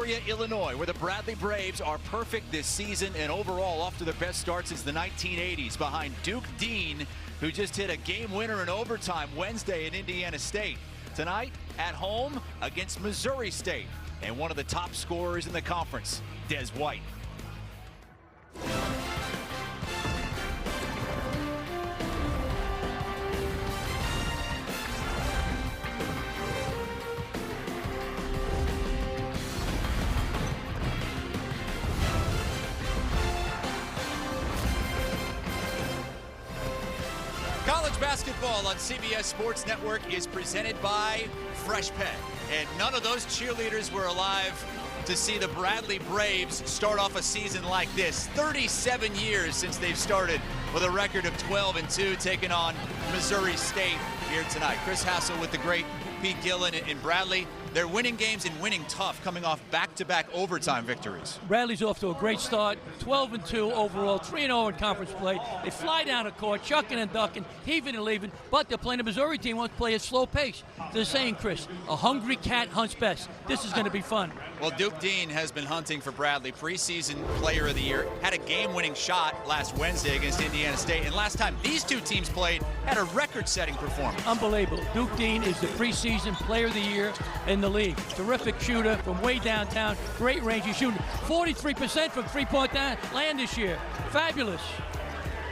Peoria, Illinois, where the Bradley Braves are perfect this season and overall off to their best start since the 1980s behind Duke Dean, who just hit a game winner in overtime Wednesday at Indiana State. Tonight, at home against Missouri State, and one of the top scorers in the conference, Des White. College basketball on CBS Sports Network is presented by Fresh Pet. And none of those cheerleaders were alive to see the Bradley Braves start off a season like this. 37 years since they've started with a record of 12-2, taking on Missouri State here tonight. Chris Hassel with the great Pete Gillen and Bradley. They're winning games and winning tough, coming off back-to-back overtime victories. Bradley's off to a great start, 12-2 overall, 3-0 in conference play. They fly down the court, chucking and ducking, heaving and leaving, but they're playing a Missouri team wants to play at slow pace. They're saying, Chris, a hungry cat hunts best. This is going to be fun. Well, Duke Dean has been hunting for Bradley, preseason player of the year, had a game-winning shot last Wednesday against Indiana State, and last time these two teams played, had a record-setting performance. Unbelievable. Duke Dean is the preseason player of the year in the league. Terrific shooter from way downtown, great range. He's shooting 43% from three-point land this year. Fabulous.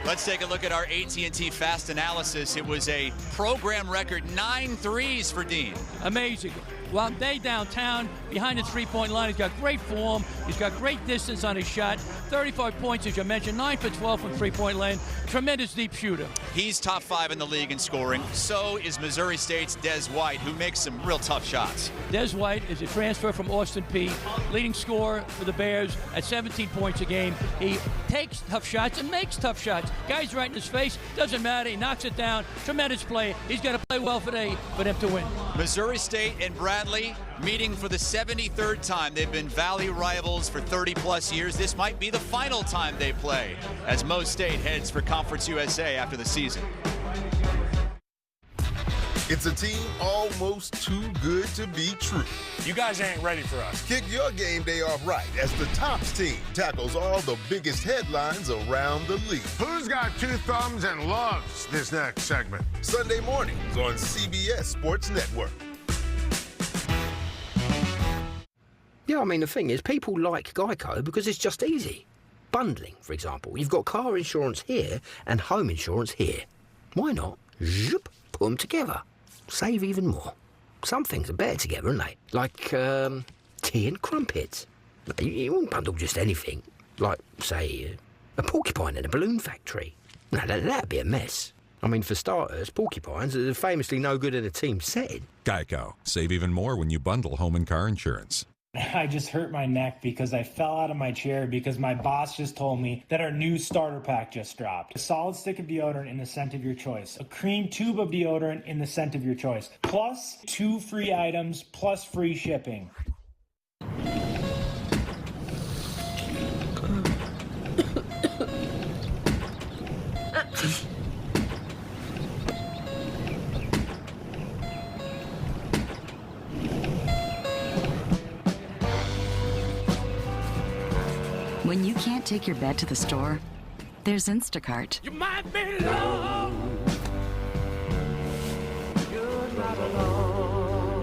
Let's take a look at our AT&T Fast Analysis. It was a program record 9 threes for Dean. Amazing. While they downtown, behind the three-point line, he's got great form. He's got great distance on his shot. 35 points, as you mentioned, 9 for 12 from three-point line. Tremendous deep shooter. He's top 5 in the league in scoring. So is Missouri State's Des White, who makes some real tough shots. Des White is a transfer from Austin Peay, leading scorer for the Bears at 17 points a game. He takes tough shots and makes tough shots. Guy's right in his face, doesn't matter, he knocks it down. Tremendous play. He's got to play well today for them to win. Missouri State and Bradley meeting for the 73rd time. They've been Valley rivals for 30-plus years. This might be the final time they play as Mo State heads for Conference USA after the season. It's a team almost too good to be true. You guys ain't ready for us. Kick your game day off right as the Tops team tackles all the biggest headlines around the league. Who's got 2 thumbs and loves this next segment? Sunday mornings on CBS Sports Network. Yeah, I mean, the thing is, people like Geico because it's just easy. Bundling, for example. You've got car insurance here and home insurance here. Why not? Zoop, put them together. Save even more. Some things are better together, aren't they? Like tea and crumpets. You wouldn't bundle just anything. Like, say, a porcupine in a balloon factory. No, that'd be a mess. I mean, for starters, porcupines are famously no good in a team setting. Geico. Save even more when you bundle home and car insurance. I just hurt my neck because I fell out of my chair because my boss just told me that our new starter pack just dropped. A solid stick of deodorant in the scent of your choice. A cream tube of deodorant in the scent of your choice. Plus 2 free items, plus free shipping. When you can't take your bed to the store, there's Instacart. You might be alone. You're not alone.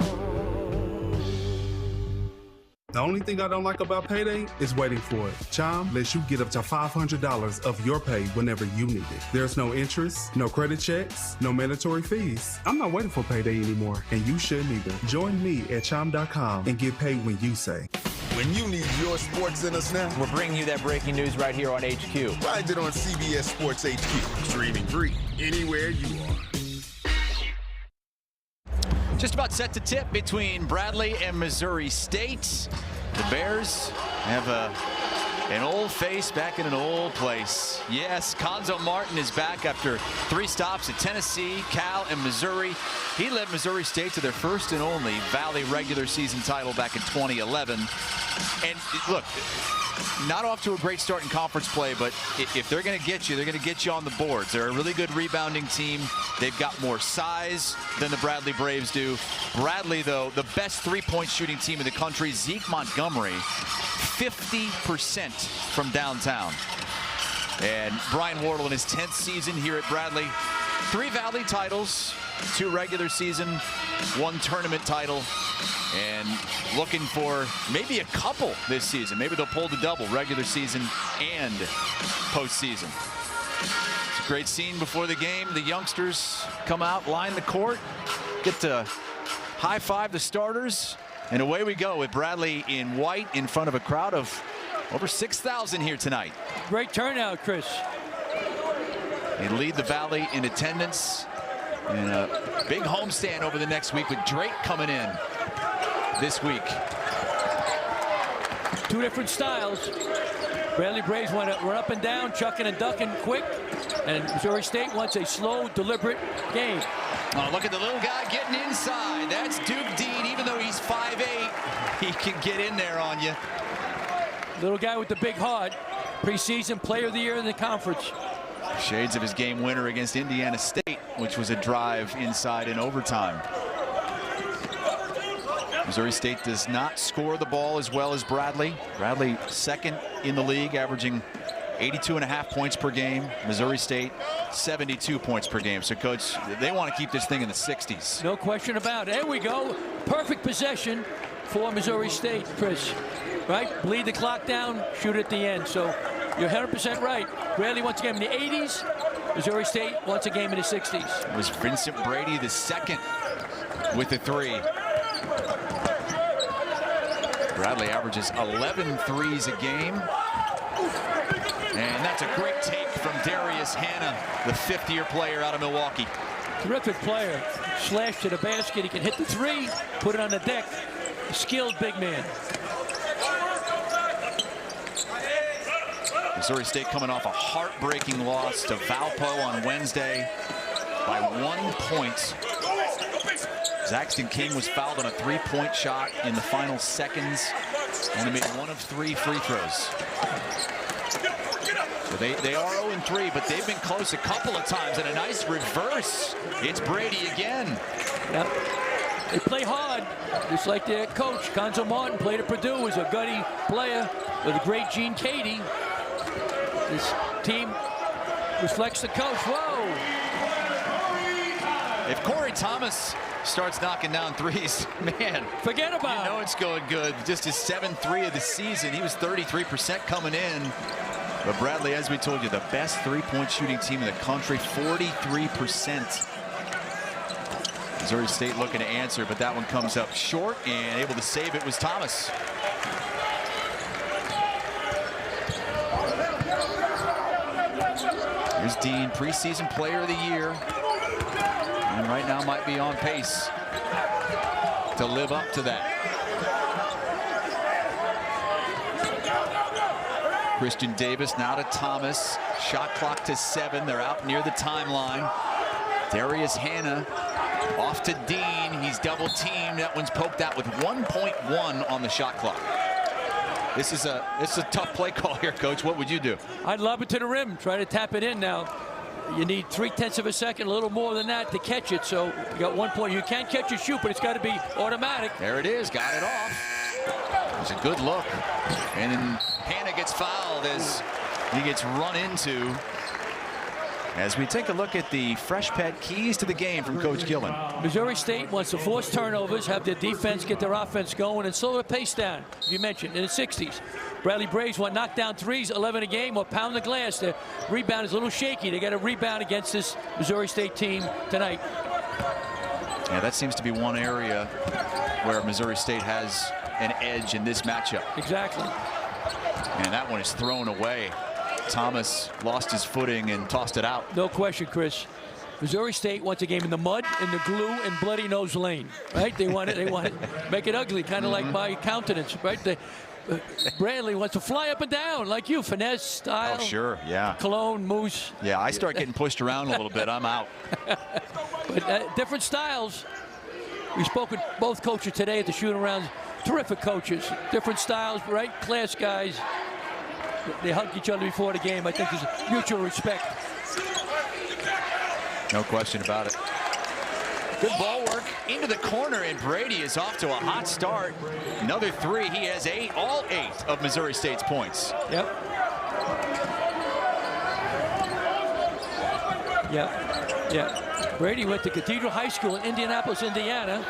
The only thing I don't like about payday is waiting for it. Chime lets you get up to $500 of your pay whenever you need it. There's no interest, no credit checks, no mandatory fees. I'm not waiting for payday anymore, and you shouldn't either. Join me at chime.com and get paid when you say. When you need your sports in a snap, we're bringing you that breaking news right here on HQ. Find it on CBS Sports HQ, streaming free anywhere you are. Just about set to tip between Bradley and Missouri State. The Bears have an old face back in an old place. Yes, Conzo Martin is back after 3 stops at Tennessee, Cal, and Missouri. He led Missouri State to their first and only Valley regular season title back in 2011. And look, not off to a great start in conference play, but if they're going to get you, they're going to get you on the boards. They're a really good rebounding team. They've got more size than the Bradley Braves do. Bradley, though, the best three-point shooting team in the country. Zeke Montgomery, 50% from downtown. And Brian Wardle in his 10th season here at Bradley. 3 Valley titles, 2 regular season, 1 tournament title, and looking for maybe a couple this season. Maybe they'll pull the double, regular season and postseason. It's a great scene before the game. The youngsters come out, line the court, get to high-five the starters, and away we go with Bradley in white in front of a crowd of over 6,000 here tonight. Great turnout, Chris. They lead the Valley in attendance. And a big homestand over the next week with Drake coming in this week. 2 different styles. Bradley Braves want to run up and down, chucking and ducking quick. And Missouri State wants a slow, deliberate game. Oh, look at the little guy getting inside. That's Duke Dean. Even though he's 5'8", he can get in there on you. Little guy with the big heart. Preseason player of the year in the conference. Shades of his game winner against Indiana State, which was a drive inside in overtime. Missouri State does not score the ball as well as Bradley. Bradley second in the league, averaging 82.5 points per game. Missouri State 72 points per game. So, Coach, they want to keep this thing in the 60s. No question about it. There we go. Perfect possession for Missouri State, Chris. Right? Bleed the clock down, shoot at the end. So you're 100% right. Bradley wants a game in the 80s. Missouri State wants a game in the 60s. It was Vincent Brady the second with the 3. Bradley averages 11 threes a game. And that's a great take from Darius Hannah, the 5th-year player out of Milwaukee. Terrific player. Slash to the basket. He can hit the 3, put it on the deck. A skilled big man. Missouri State coming off a heartbreaking loss to Valpo on Wednesday by 1 point. Zaxton King was fouled on a 3-point shot in the final seconds, and he made 1 of 3 free throws. So they are 0-3, but they've been close a couple of times, and a nice reverse. It's Brady again. Yep. They play hard, just like their coach, Conzo Martin, played at Purdue, was a gutty player with a great Gene Cady. This team reflects the coach. Whoa! If Corey Thomas starts knocking down threes, man, forget about it. You know it's going good. Just his 7th 3 of the season. He was 33% coming in. But Bradley, as we told you, the best 3-point shooting team in the country, 43%. Missouri State looking to answer, but that one comes up short, and able to save it was Thomas. Here's Dean, preseason player of the year, and right now might be on pace to live up to that. Christian Davis now to Thomas. Shot clock to 7. They're out near the timeline. Darius Hannah off to Dean. He's double teamed. That one's poked out with 1.1 on the shot clock. This is a tough play call here, Coach. What would you do? I'd lob it to the rim. Try to tap it in now. You need 0.3 of a second, a little more than that to catch it. So you got 1 point. You can't catch and shoot, but it's got to be automatic. There it is. Got it off. It was a good look. And then Hannah gets fouled as he gets run into. As we take a look at the Fresh Pet keys to the game from Coach Gillen. Missouri State wants to force turnovers, have their defense get their offense going, and slow the pace down, you mentioned, in the 60s. Bradley Braves want knockdown threes, 11 a game, or pound the glass. Their rebound is a little shaky. They got to rebound against this Missouri State team tonight. Yeah, that seems to be one area where Missouri State has an edge in this matchup. Exactly. And that one is thrown away. Thomas lost his footing and tossed it out. No question, Chris. Missouri State wants a game in the mud, in the glue, and bloody nose lane. Right? They want it. Make it ugly, kind of like my countenance. Right? Bradley wants to fly up and down like you, finesse style. Oh, sure, yeah. Cologne, moose. Yeah, I start getting pushed around a little bit. I'm out. But different styles. We spoke with both coaches today at the shooting around. terrific coaches, different styles, right? Class guys. They hug each other before the game. I think there's mutual respect. No question about it. Good ball work into the corner, and Brady is off to a hot start. Another three. He has all eight of Missouri State's points. Yep. Brady went to Cathedral High School in Indianapolis, Indiana.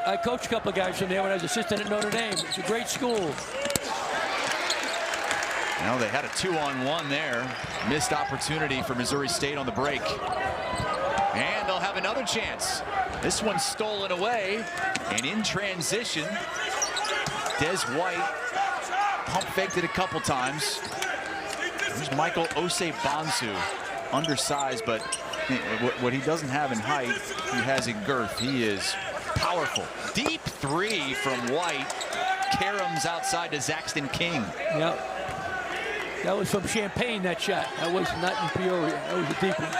I coached a couple of guys from there when I was assistant at Notre Dame. It's a great school. Now they had a 2-on-1 there. Missed opportunity for Missouri State on the break. And they'll have another chance. This one's stolen away. And in transition, Des White pump faked it a couple times. There's Michael Osei-Bonsu, undersized, but what he doesn't have in height, he has in girth. He is powerful. Deep three from White. Karams outside to Zaxton King. Yep. That was from Champaign, that shot. That was not in Peoria. That was a deep one.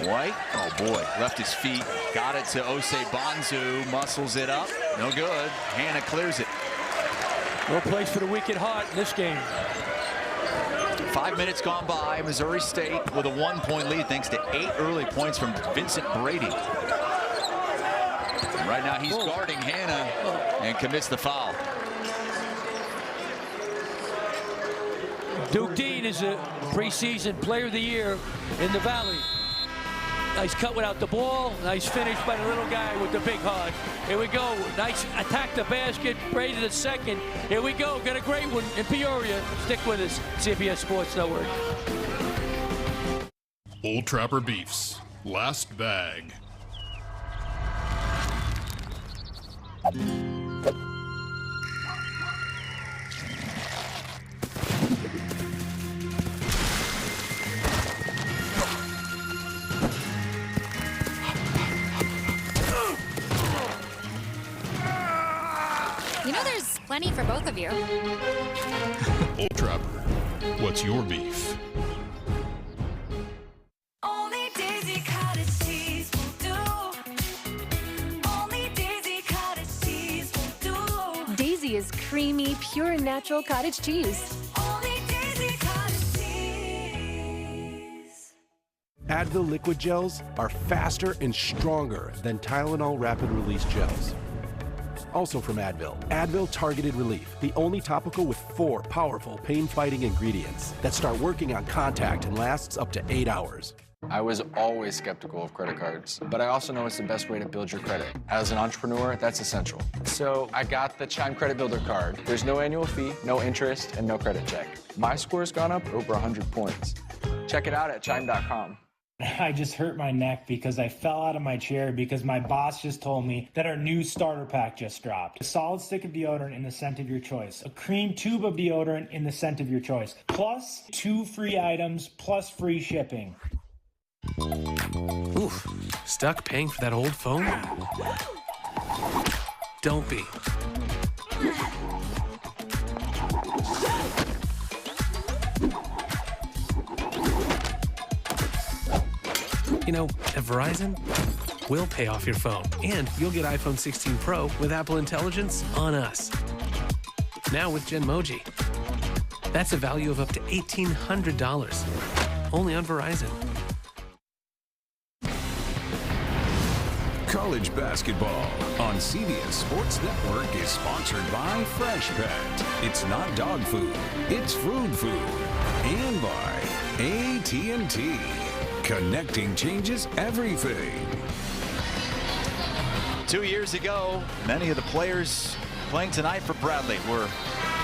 White, oh boy, left his feet, got it to Osei-Bonsu, muscles it up, no good. Hannah clears it. No place for the weak at heart in this game. 5 minutes gone by, Missouri State with a 1-point lead thanks to 8 early points from Vincent Brady. And right now he's guarding Hannah and commits the foul. Duke Dean is a preseason player of the year in the Valley. Nice cut without the ball. Nice finish by the little guy with the big hug. Here we go. Nice attack the basket. Brady the second. Here we go. Got a great one in Peoria. Stick with us. CBS Sports Network. Old Trapper Beefs. Last bag. You know there's plenty for both of you. Old Trapper, what's your beef? Only Daisy Cottage cheese will do. Only Daisy Cottage cheese will do. Daisy is creamy, pure and natural cottage cheese. Only Daisy Cottage cheese. Advil liquid gels are faster and stronger than Tylenol rapid release gels. Also from Advil, Advil Targeted Relief, the only topical with 4 powerful pain-fighting ingredients that start working on contact and lasts up to 8 hours. I was always skeptical of credit cards, but I also know it's the best way to build your credit. As an entrepreneur, that's essential. So I got the Chime Credit Builder card. There's no annual fee, no interest, and no credit check. My score's gone up over 100 points. Check it out at chime.com. I just hurt my neck because I fell out of my chair because my boss just told me that our new starter pack just dropped. A solid stick of deodorant in the scent of your choice. A cream tube of deodorant in the scent of your choice. Plus 2 free items, plus free shipping. Oof, stuck paying for that old phone? Don't be. You know, at Verizon, we'll pay off your phone, and you'll get iPhone 16 Pro with Apple Intelligence on us. Now with Genmoji. That's a value of up to $1,800, only on Verizon. College basketball on CBS Sports Network is sponsored by Fresh Pet. It's not dog food, it's food. And by AT&T. Connecting changes everything. 2 years ago, many of the players playing tonight for Bradley were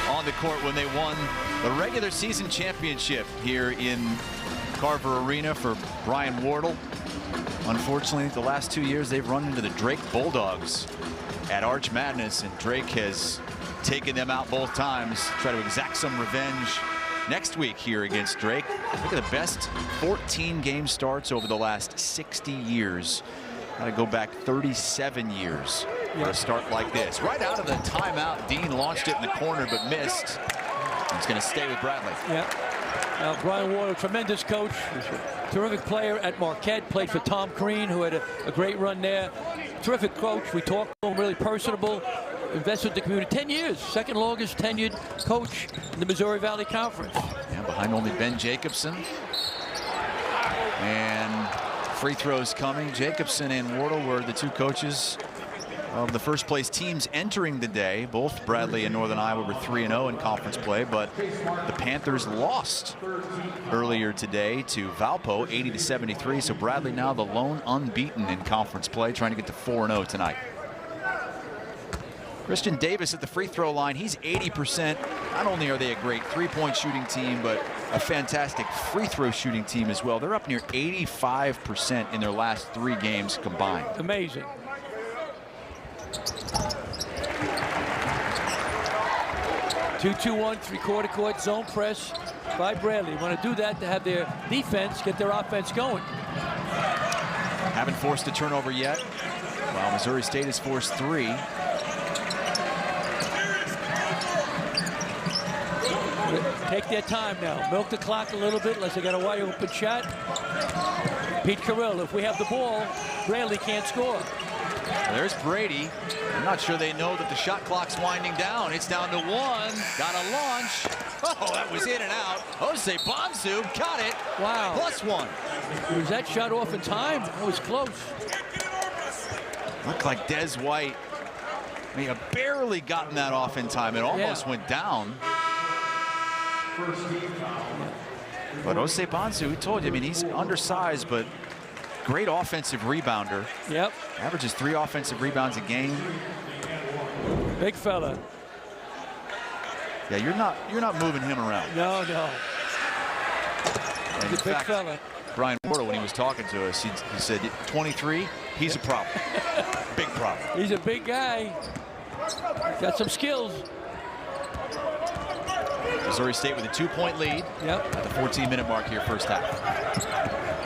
on the court when they won the regular season championship here in Carver Arena for Brian Wardle. Unfortunately, the last 2 years they've run into the Drake Bulldogs at Arch Madness, and Drake has taken them out both times, try to exact some revenge next week here against Drake. Look at the best 14 game starts over the last 60 years. Got to go back 37 years for a start like this. Right out of the timeout, Dean launched it in the corner but missed. He's going to stay with Bradley. Yeah. Brian Ward, a tremendous coach, terrific player at Marquette, played for Tom Crean, who had a great run there. Terrific coach. We talked to him, really personable, invested in the community. 10 years, second longest tenured coach in the Missouri Valley Conference. Yeah, behind only Ben Jacobson. And free throws coming. Jacobson and Wardle were the two coaches of the first place teams entering the day. Both Bradley and Northern Iowa were 3-0 in conference play, but the Panthers lost earlier today to Valpo 80-73. So Bradley now the lone unbeaten in conference play, trying to get to 4-0 tonight. Christian Davis at the free throw line. He's 80%. Not only are they a great three-point shooting team, but a fantastic free throw shooting team as well. They're up near 85% in their last 3 games combined. Amazing. 2-2-1, three-quarter court zone press by Bradley. Want to do that to have their defense get their offense going. Haven't forced a turnover yet, while Missouri State has forced 3. Take their time now. Milk the clock a little bit unless they got a wide open shot. Pete Carrill, if we have the ball, Bradley can't score. There's Brady. I'm not sure they know that the shot clock's winding down. It's down to 1. Got a launch. Oh, that was in and out. Jose Bonsu got it. Wow. +1. Was that shot off in time? That was close. Looked like Des White may have barely gotten that off in time. It almost went down. But Jose Bonsu, we told you, I mean, he's undersized, but great offensive rebounder. Yep. Averages 3 offensive rebounds a game. Big fella. Yeah, you're not moving him around. No. And He's a big fella. Brian Wardle, when he was talking to us, he said 23, he's a problem. Big problem. He's a big guy. Got some skills. Missouri State with a 2-point lead at the 14-minute mark here, first half.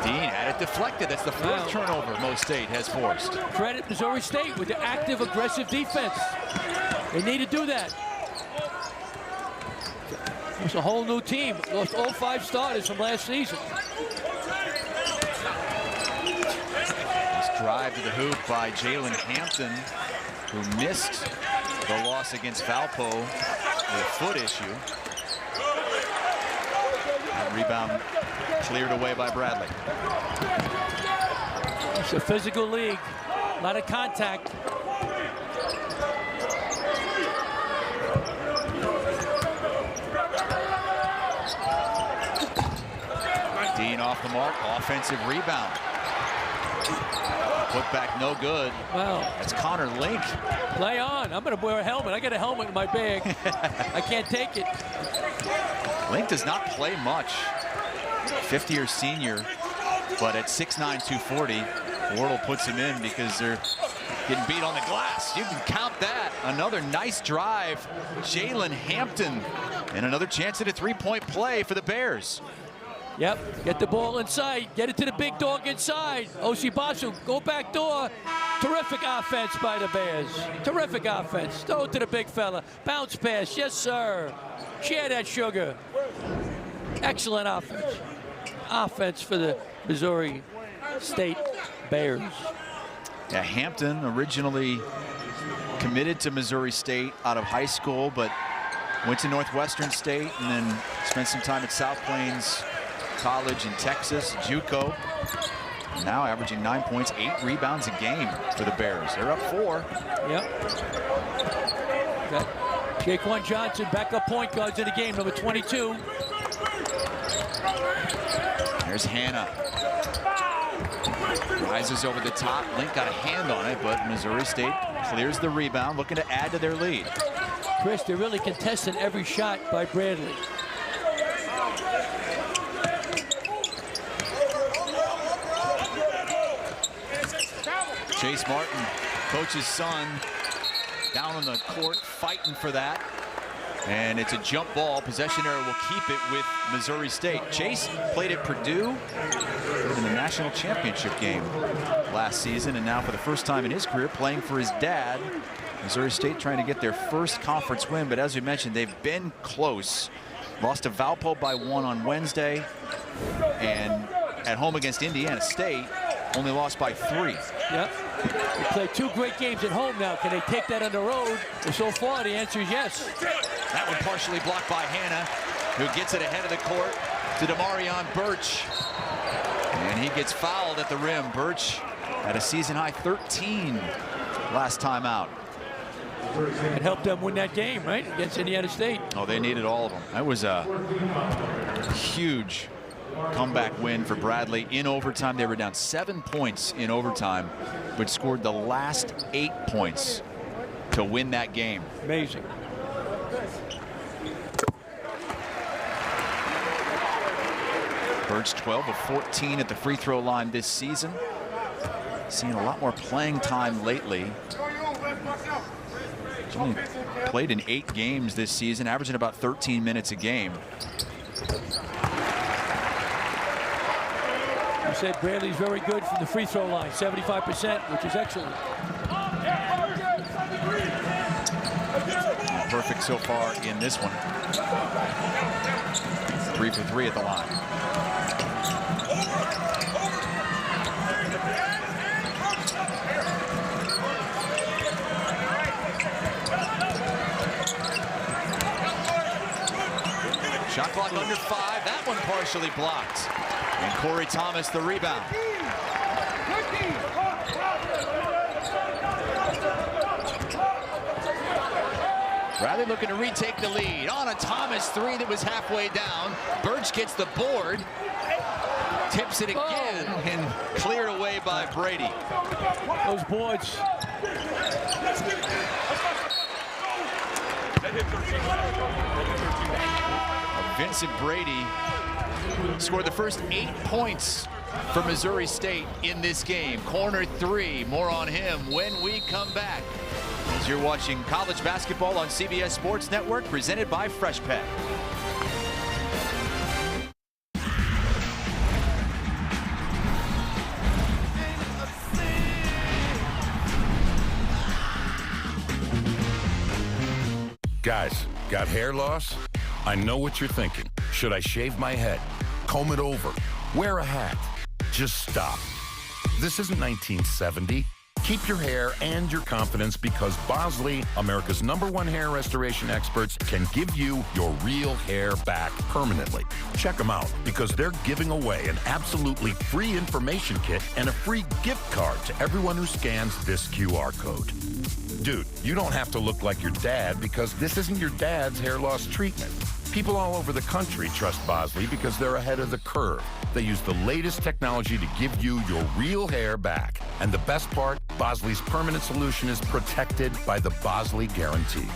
Dean had it deflected. That's the 4th turnover Mo State has forced. Credit Missouri State with the active, aggressive defense. They need to do that. It's a whole new team. Lost all 5 starters from last season. Nice drive to the hoop by Jalen Hampton, who missed the loss against Valpo with a foot issue. And rebound cleared away by Bradley. It's a physical league. A lot of contact. Dean off the mark. Offensive rebound. Put back no good. Wow. That's Connor Link. Play on. I'm going to wear a helmet. I got a helmet in my bag. I can't take it. Link does not play much. 50-year senior, but at 6'9", 240, Wardle puts him in because they're getting beat on the glass. You can count that. Another nice drive. Jalen Hampton, and another chance at a 3-point play for the Bears. Yep, get the ball inside, get it to the big dog inside. Osibasu, go back door. Terrific offense by the Bears. Terrific offense. Throw it to the big fella. Bounce pass, yes sir. Share that sugar. Excellent offense. Offense for the Missouri State Bears. Yeah, Hampton originally committed to Missouri State out of high school, but went to Northwestern State and then spent some time at South Plains College in Texas, JUCO. Now averaging 9 points, 8 rebounds a game for the Bears. They're up 4. Yep. Got Jaquan Johnson, backup point guards in the game, number 22. There's Hannah. Rises over the top. Link got a hand on it, but Missouri State clears the rebound, looking to add to their lead. Chris, they're really contesting every shot by Bradley. Chase Martin, coach's son, down on the court, fighting for that. And it's a jump ball. Possession error will keep it with Missouri State. Chase played at Purdue in the national championship game last season, and now for the first time in his career playing for his dad. Missouri State trying to get their first conference win, but as we mentioned, they've been close Lost to Valpo by 1 on Wednesday. And at home against Indiana State, only lost by 3. Yep. They played 2 great games at home now. Can they take that on the road? Well, so far, the answer is yes. That one partially blocked by Hanna, who gets it ahead of the court to Demarion Birch. And he gets fouled at the rim. Birch had a season-high 13 last time out. It helped them win that game, right, against Indiana State. Oh, they needed all of them. That was a huge comeback win for Bradley in overtime. They were down 7 points in overtime, but scored the last 8 points to win that game. Amazing. Birch 12 of 14 at the free throw line this season. Seen a lot more playing time lately. He's only played in 8 games this season, averaging about 13 minutes a game. You said Bradley's very good from the free throw line, 75%, which is excellent. Perfect so far in this one. 3 for 3 at the line. Shot clock under 5. That one partially blocked. And Corey Thomas the rebound. Bradley looking to retake the lead on a Thomas 3 that was halfway down. Birch gets the board, tips it again, and cleared away by Brady. Those boards. Vincent Brady scored the first 8 points for Missouri State in this game. Corner 3, more on him when we come back. As you're watching college basketball on CBS Sports Network, presented by Fresh Pet. Guys, got hair loss? I know what you're thinking. Should I shave my head? Comb it over? Wear a hat? Just stop. This isn't 1970. Keep your hair and your confidence because Bosley, America's #1 hair restoration experts, can give you your real hair back permanently. Check them out because they're giving away an absolutely free information kit and a free gift card to everyone who scans this QR code. Dude, you don't have to look like your dad because this isn't your dad's hair loss treatment. People all over the country trust Bosley because they're ahead of the curve. They use the latest technology to give you your real hair back. And the best part, Bosley's permanent solution is protected by the Bosley Guarantee.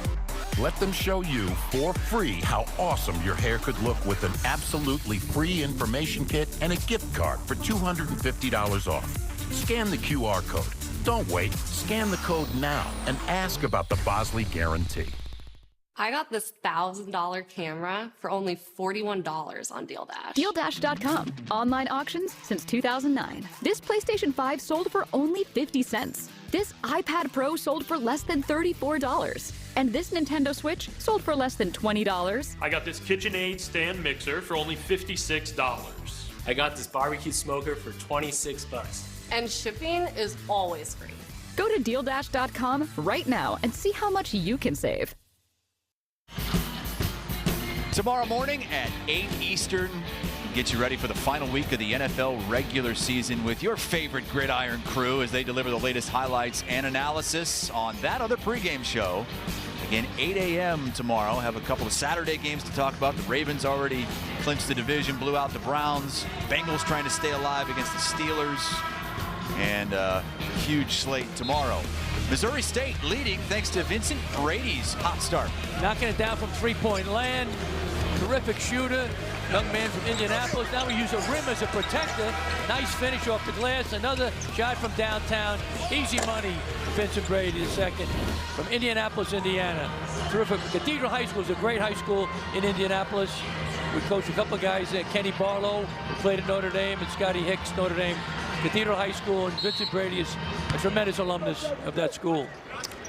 Let them show you for free how awesome your hair could look with an absolutely free information kit and a gift card for $250 off. Scan the QR code. Don't wait. Scan the code now and ask about the Bosley Guarantee. I got this $1,000 camera for only $41 on DealDash. DealDash.com. Online auctions since 2009. This PlayStation 5 sold for only 50 cents. This iPad Pro sold for less than $34. And this Nintendo Switch sold for less than $20. I got this KitchenAid stand mixer for only $56. I got this barbecue smoker for $26. And shipping is always free. Go to DealDash.com right now and see how much you can save. Tomorrow morning at 8 Eastern, get you ready for the final week of the NFL regular season with your favorite gridiron crew as they deliver the latest highlights and analysis on that other pregame show. Again, 8 a.m. tomorrow. Have a couple of Saturday games to talk about. The Ravens already clinched the division, blew out the Browns. Bengals trying to stay alive against the Steelers. And a huge slate tomorrow. Missouri State leading thanks to Vincent Brady's hot start. Knocking it down from three-point land. Terrific shooter. Young man from Indianapolis. Now we use a rim as a protector. Nice finish off the glass. Another shot from downtown. Easy money. Vincent Brady, the second from Indianapolis, Indiana. Terrific. Cathedral High School is a great high school in Indianapolis. We coached a couple of guys there. Kenny Barlow, who played at Notre Dame, and Scotty Hicks, Notre Dame. Cathedral High School, and Vincent Brady is a tremendous alumnus of that school.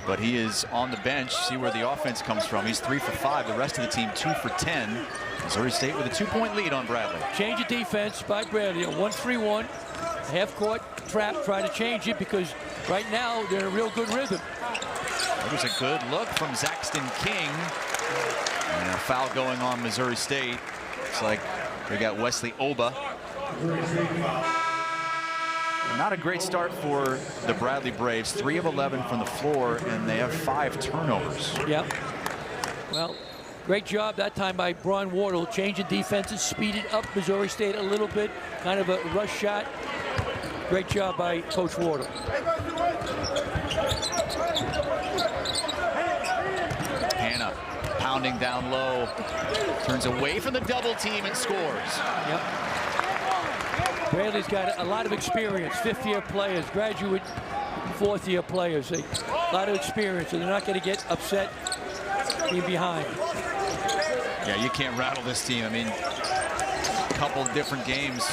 but he is on the bench. See where the offense comes from. He's 3 for 5. The rest of the team 2 for 10. Missouri State with a 2-point lead on Bradley. Change of defense by Bradley. A 1-3-1. Half-court trap. Try to change it because right now they're in a real good rhythm. That was a good look from Zaxton King. And a foul going on Missouri State. Looks like they got Wesley Oba. Not a great start for the Bradley Braves. 3 of 11 from the floor, and they have 5 turnovers. Yep. Well, great job that time by Brian Wardle. Changing defenses, speeded up Missouri State a little bit. Kind of a rush shot. Great job by Coach Wardle. Hanna pounding down low. Turns away from the double team and scores. Yep. Bradley's got a lot of experience, 5th-year players, graduate 4th-year players. A lot of experience, and they're not going to get upset being behind. Yeah, you can't rattle this team. I mean, a couple of different games,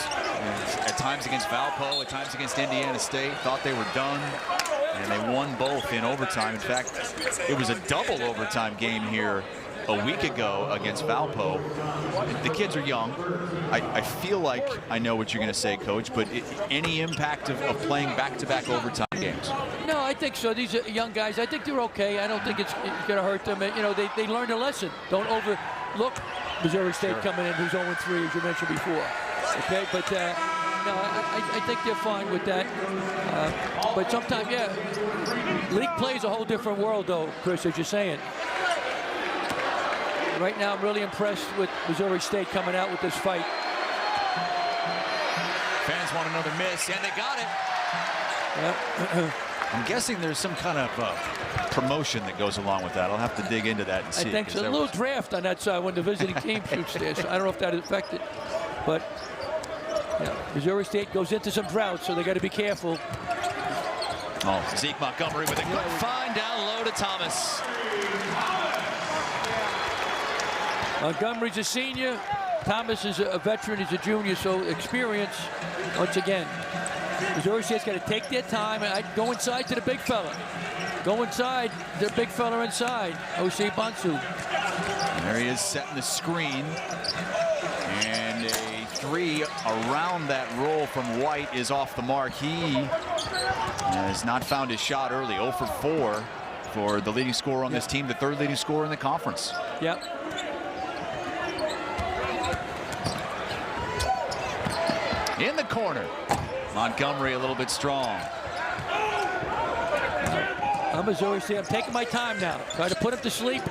at times against Valpo, at times against Indiana State. Thought they were done, and they won both in overtime. In fact, it was a double overtime game here a week ago against Valpo. The kids are young. I feel like I know what you're going to say, Coach, but any impact of playing back-to-back overtime games? No, I think so. These are young guys. I think they're okay. I don't think it's going to hurt them. You know, they learned a lesson. Don't overlook Missouri State coming in, who's 0-3, as you mentioned before. Okay, but no, I think they're fine with that. But sometimes, yeah, league play is a whole different world, though, Chris, as you're saying. Right now, I'm really impressed with Missouri State coming out with this fight. Fans want another miss, and they got it. Yep. I'm guessing there's some kind of promotion that goes along with that. I'll have to dig into that and see. I think so. A little draft on that side when the visiting team shoots there. So I don't know if that is affected. But yeah, Missouri State goes into some drought, so they got to be careful. Oh, Zeke Montgomery with a good find down low to Thomas. Montgomery's a senior. Thomas is a veteran. He's a junior, so experience once again. Missouri State's got to take their time and go inside to the big fella. Go inside, the big fella inside. O.C. Bonsu. There he is setting the screen. And a 3 around that roll from White is off the mark. He has not found his shot early. 0 for 4 for the leading scorer on this team, the 3rd leading scorer in the conference. Yep. In the corner. Montgomery a little bit strong. I'm Missouri State. I'm taking my time now. Try to put him to sleep.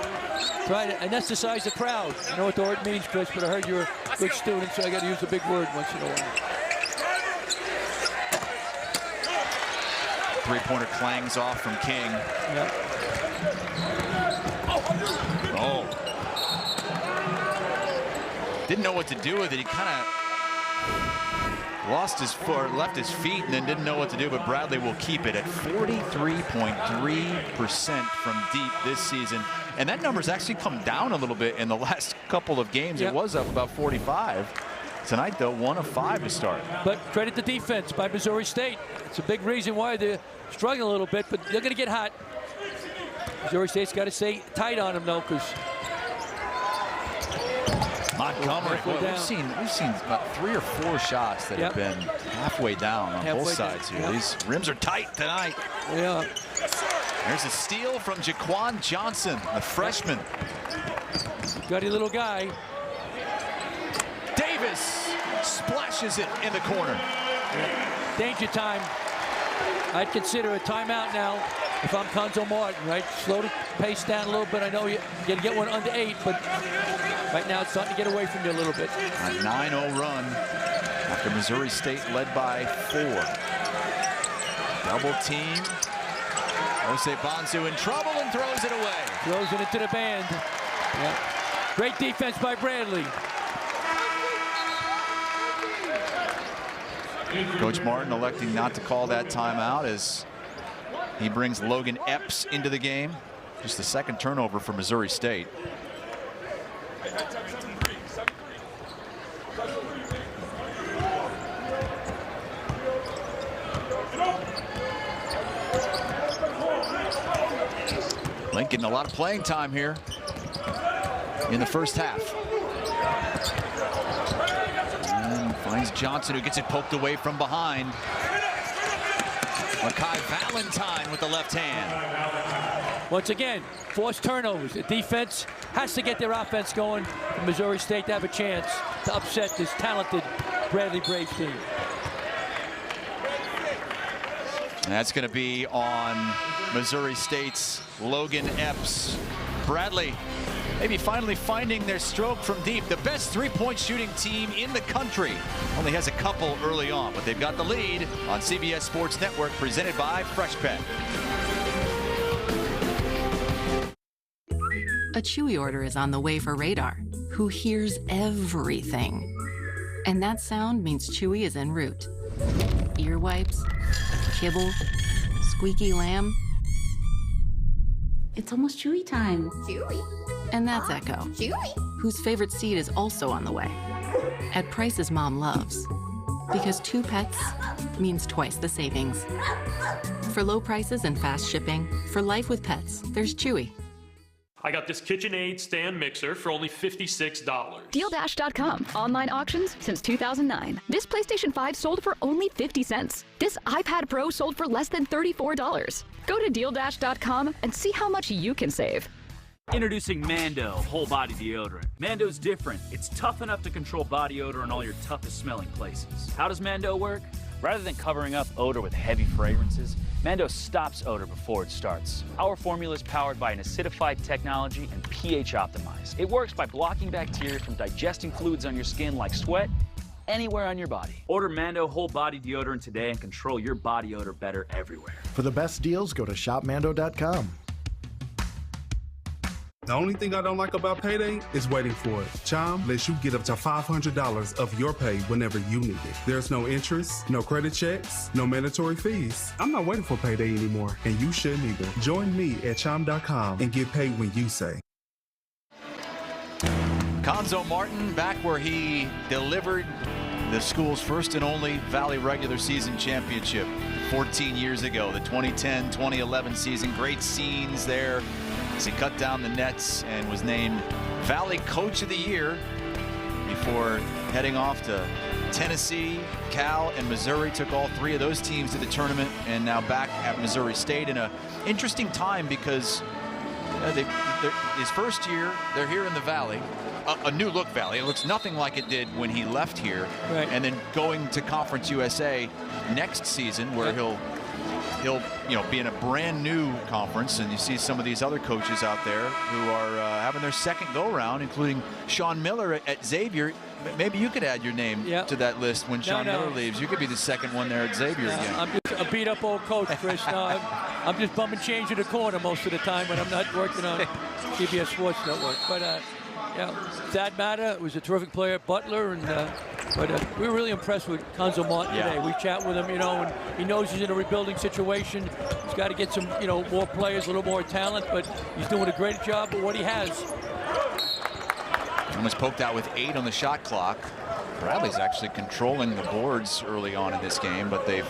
Try to anesthetize the crowd. I know what the word means, Chris, but I heard you're a good student, so I got to use a big word once in a while. 3-pointer clangs off from King. Yep. Oh. Didn't know what to do with it. He kind of lost his foot, left his feet, and then didn't know what to do, but Bradley will keep it at 43.3% from deep this season. And that number's actually come down a little bit in the last couple of games. Yep. It was up about 45. Tonight, though, 1 of 5 to start. But credit the defense by Missouri State. It's a big reason why they're struggling a little bit, but they're going to get hot. Missouri State's got to stay tight on them, though, because Montgomery, we've seen about 3 or 4 shots that have been halfway down on both sides here. These rims are tight tonight. Yeah. There's a steal from Jaquan Johnson, a freshman. Gutty little guy. Davis splashes it in the corner. Danger time. I'd consider a timeout now if I'm Conzo Martin, right? Slow the pace down a little bit. I know you got to get one under 8, but right now it's starting to get away from you a little bit. A 9-0 run after Missouri State led by 4. Double team. Jose Bonsu in trouble and throws it away. Throws it into the band. Yeah. Great defense by Bradley. Coach Martin electing not to call that timeout as he brings Logan Epps into the game. Just the 2nd turnover for Missouri State. Link getting a lot of playing time here in the first half. And finds Johnson, who gets it poked away from behind. Makai Valentine with the left hand. Once again, forced turnovers. The defense has to get their offense going for Missouri State to have a chance to upset this talented Bradley Braves team. And that's going to be on Missouri State's Logan Epps. Bradley maybe finally finding their stroke from deep. The best three-point shooting team in the country. Only has a couple early on, but they've got the lead on CBS Sports Network, presented by Fresh Pet. A Chewy order is on the way for Radar, who hears everything. And that sound means Chewy is en route. Ear wipes, kibble, squeaky lamb. It's almost Chewy time. Chewy. And that's Echo, Chewy. whose favorite seed is also on the way. At prices Mom loves. Because 2 pets means twice the savings. For low prices and fast shipping, for life with pets, there's Chewy. I got this KitchenAid stand mixer for only $56. DealDash.com. Online auctions since 2009. This PlayStation 5 sold for only 50 cents. This iPad Pro sold for less than $34. Go to DealDash.com and see how much you can save. Introducing Mando Whole Body Deodorant. Mando's different. It's tough enough to control body odor in all your toughest smelling places. How does Mando work? Rather than covering up odor with heavy fragrances, Mando stops odor before it starts. Our formula is powered by an acidified technology and pH optimized. It works by blocking bacteria from digesting fluids on your skin like sweat anywhere on your body. Order Mando Whole Body Deodorant today and control your body odor better everywhere. For the best deals, go to shopmando.com. The only thing I don't like about payday is waiting for it. Chime lets you get up to $500 of your pay whenever you need it. There's no interest, no credit checks, no mandatory fees. I'm not waiting for payday anymore, and you shouldn't either. Join me at chime.com and get paid when you say. Conzo Martin back where he delivered the school's first and only Valley regular season championship 14 years ago, the 2010-2011 season. Great scenes there as he cut down the nets and was named Valley Coach of the Year before heading off to Tennessee, Cal, and Missouri. Took all 3 of those teams to the tournament, and now back at Missouri State in an interesting time because his first year, they're here in the Valley. A new look Valley. It looks nothing like it did when he left here. Right. And then going to Conference USA next season, where he'll be in a brand new conference, and you see some of these other coaches out there who are having their second go-round, including Sean Miller at Xavier. Maybe you could add your name to that list when Sean Miller leaves. You could be the second one there at Xavier again. I'm just a beat-up old coach, Chris. No, I'm just bumming change in the corner most of the time when I'm not working on CBS Sports Network. But that matter was a terrific player at Butler, and but we were really impressed with Conzo Martin today. We chat with him, and he knows he's in a rebuilding situation. He's got to get some, more players, a little more talent, but he's doing a great job with what he has. Almost poked out with 8 on the shot clock. Bradley's actually controlling the boards early on in this game, but they've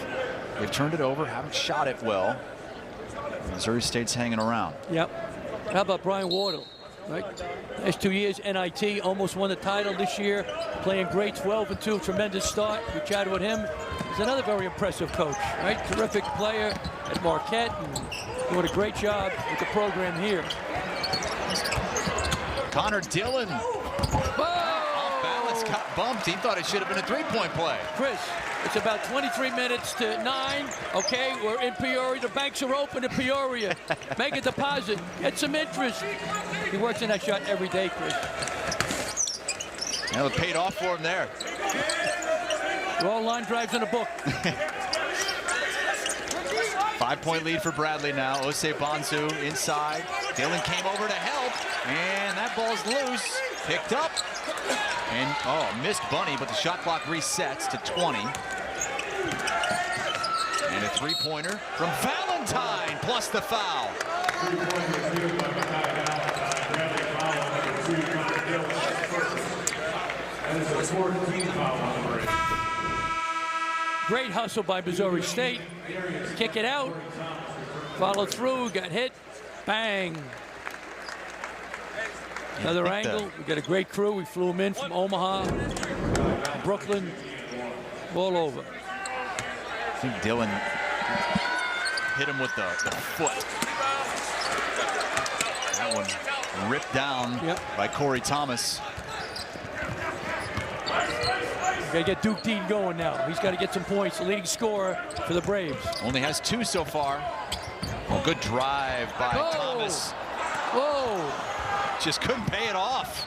turned it over, haven't shot it well. Missouri State's hanging around. Yep. How about Brian Wardle? Right, last 2 years, NIT, almost won the title this year, playing great, 12-2, tremendous start. We chatted with him. He's another very impressive coach, right? Terrific player at Marquette, and doing a great job with the program here. Connor Dillon, off balance, got bumped. He thought it should have been a three-point play. Chris, it's about 23 minutes to 9. Okay, we're in Peoria. The banks are open in Peoria. Make a deposit. Get some interest. He works in that shot every day, Chris. Well, it paid off for him there. All line drives in a book. 5-point lead for Bradley now. Osei Bonsu inside. Dillon came over to help, and that ball's loose. Picked up. And, missed Bunny, but the shot clock resets to 20. And a three-pointer from Valentine, plus the foul. Great hustle by Missouri State. Kick it out. Follow through, got hit. Bang. Another angle. We got a great crew. We flew them in from Omaha, Brooklyn, all over. I think Dylan hit him with the foot. That one ripped down by Corey Thomas. Got to get Duke Dean going now. He's got to get some points. The leading scorer for the Braves. Only has 2 so far. Oh, good drive by Thomas. Whoa. Just couldn't pay it off.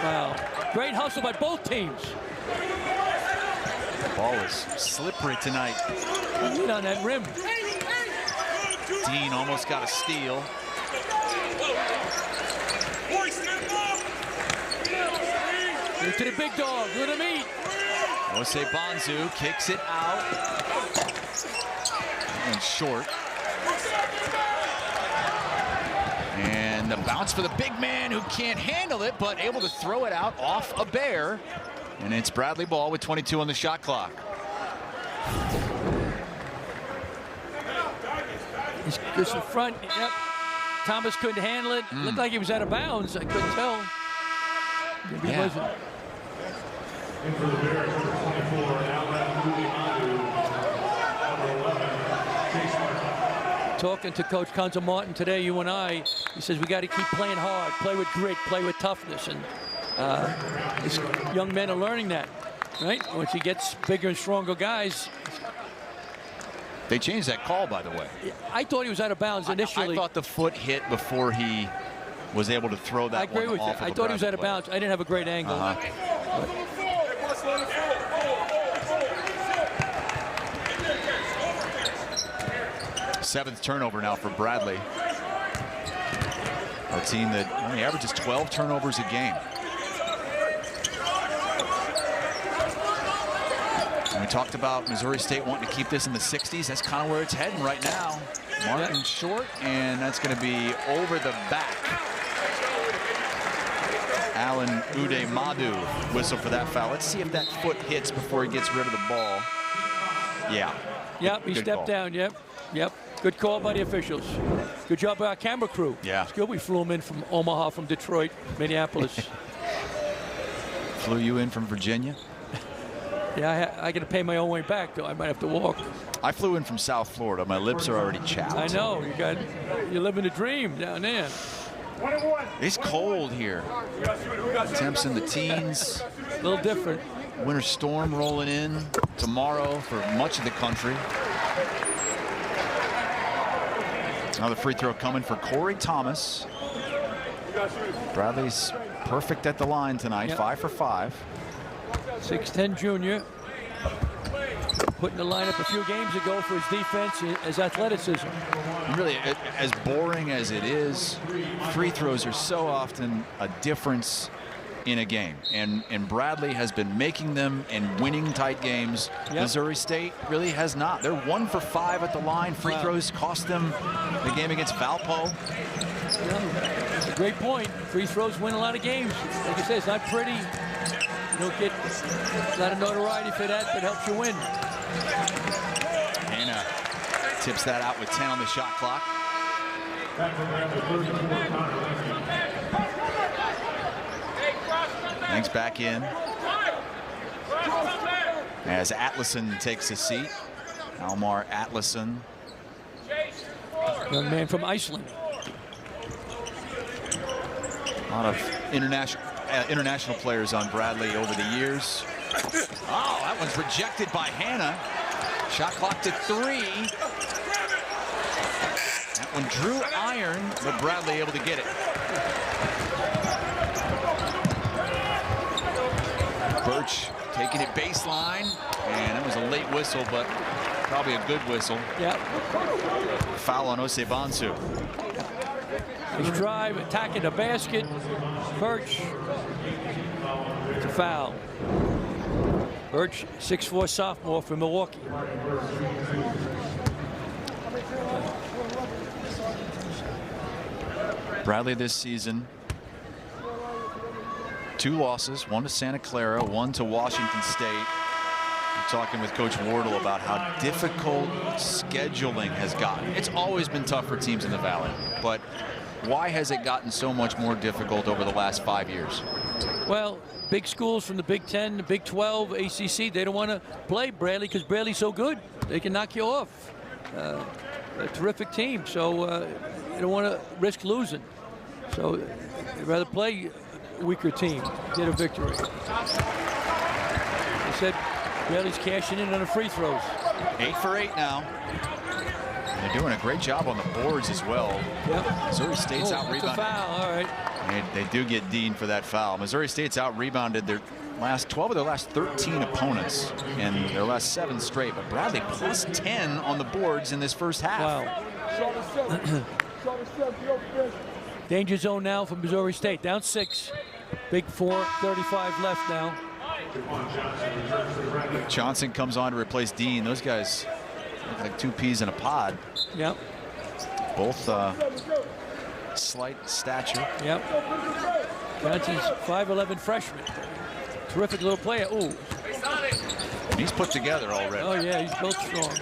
Wow. Great hustle by both teams. The ball is slippery tonight. Hit on that rim. Dean almost got a steal. To the big dog. Look at him eat. Jose Bonzu kicks it out. And short. And the bounce for the big man who can't handle it, but able to throw it out off a bear. And it's Bradley Ball with 22 on the shot clock. He's in front. Yep. Thomas couldn't handle it. Looked like he was out of bounds. I couldn't tell. Maybe he wasn't. Talking to Coach Conza Martin today, you and I, he says we got to keep playing hard, play with grit, play with toughness, and these young men are learning that, right? Once he gets bigger and stronger guys. They changed that call, by the way. I thought he was out of bounds initially. I thought the foot hit before he was able to throw that one off. I agree with you. I thought he was out of bounds. I didn't have a great angle. Seventh turnover now for Bradley. A team that only averages 12 turnovers a game. And we talked about Missouri State wanting to keep this in the 60s. That's kind of where it's heading right now. Martin short, and that's going to be over the back. Alan Ude Madu whistle for that foul. Let's see if that foot hits before he gets rid of the ball. Yeah. Yep, he stepped down. Yep. Good call by the officials. Good job by our camera crew. Yeah. It's good we flew him in from Omaha, from Detroit, Minneapolis. Flew you in from Virginia? Yeah, I got to pay my own way back, though. I might have to walk. I flew in from South Florida. My lips are already chapped. I know. You're living a dream down there. It's cold here. Temps in the teens. A little different. Winter storm rolling in tomorrow for much of the country. Another free throw coming for Corey Thomas. Bradley's perfect at the line tonight, 5 for 5. 6'10" junior. Put in the lineup a few games ago for his defense, his athleticism. Really, as boring as it is, free throws are so often a difference in a game. And Bradley has been making them and winning tight games. Missouri State really has not. They're 1 for 5 at the line. Free throws cost them the game against Valpo. It's a great point. Free throws win a lot of games. Like I said, it's not pretty. You don't get a lot of notoriety for that, but it helps you win. Hannah tips that out with 10 on the shot clock. Hanks back in as Atlason takes a seat. Almar Atlason. Young man from Iceland. A lot of international players on Bradley over the years. Oh, that one's rejected by Hannah. Shot clock to 3. That one drew iron, but Bradley able to get it. Birch taking it baseline, and that was a late whistle, but probably a good whistle. Yeah. Foul on Ose Bonsu. His drive, attacking the basket. Birch. It's a foul. Birch, 6'4" sophomore from Milwaukee. Bradley this season, 2 losses, 1 to Santa Clara, 1 to Washington State. talking with Coach Wardle about how difficult scheduling has gotten. It's always been tough for teams in the Valley, but why has it gotten so much more difficult over the last 5 years? Well, big schools from the Big 10, the Big 12, ACC, they don't want to play Bradley because Bradley's so good. They can knock you off. A terrific team, so you don't want to risk losing. So they'd rather play a weaker team, get a victory. They said Bradley's cashing in on the free throws. 8 for 8 now. They're doing a great job on the boards as well. Yep. Missouri State's out-rebounded. It's a foul, all right. They do get Dean for that foul. Missouri State's out-rebounded their last 12 of their last 13 opponents in their last 7 straight. But Bradley plus 10 on the boards in this first half. Wow. Danger zone now for Missouri State. Down 6. Big 4:35 left now. Johnson comes on to replace Dean. Those guys look like 2 peas in a pod. Yep. Both slight stature. Yep. Johnson's 5'11" freshman. Terrific little player. Ooh. He's put together already. Oh yeah, he's built strong.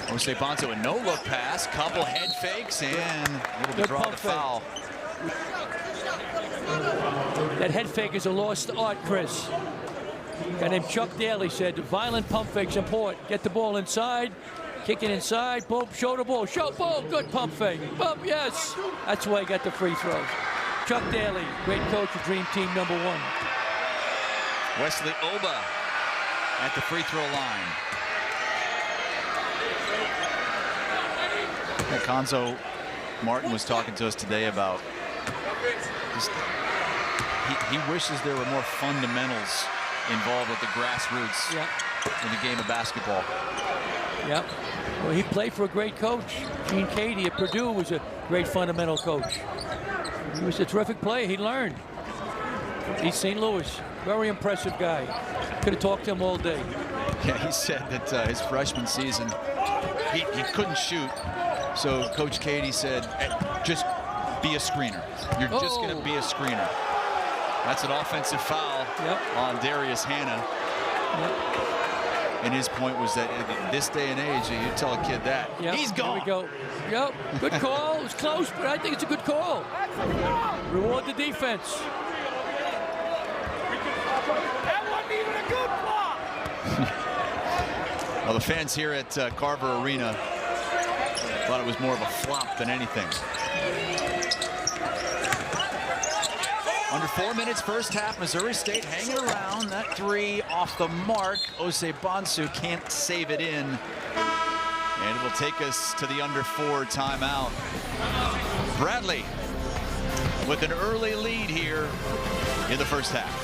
Jose Bonzo a no-look pass, couple head fakes, and able to draw the foul. That head fake is a lost art, Chris. A guy named Chuck Daly said violent pump fakes important. Get the ball inside, kick it inside, boom, show the ball, good pump fake. Bump, yes. That's why he got the free throws. Chuck Daly, great coach of Dream Team #1. Wesley Oba at the free throw line. Conzo Martin was talking to us today about just, he wishes there were more fundamentals involved at the grassroots in the game of basketball. Yep. Well, he played for a great coach. Gene Cady at Purdue was a great fundamental coach. He was a terrific player. He learned. East St. Louis, very impressive guy. Could have talked to him all day. Yeah, he said that his freshman season, he couldn't shoot. So Coach Cady said, just be a screener. You're just going to be a screener. That's an offensive foul on Darius Hannah. And his point was that in this day and age, you tell a kid that, he's gone. Here we go. Yep, good call. It was close, but I think it's a good call. Reward the defense. That wasn't even a good flop. Well, the fans here at Carver Arena thought it was more of a flop than anything. Under 4 minutes first half, Missouri State hanging around. That 3 off the mark. Osei Bonsu can't save it in. And it will take us to the under 4 timeout. Bradley with an early lead here in the first half.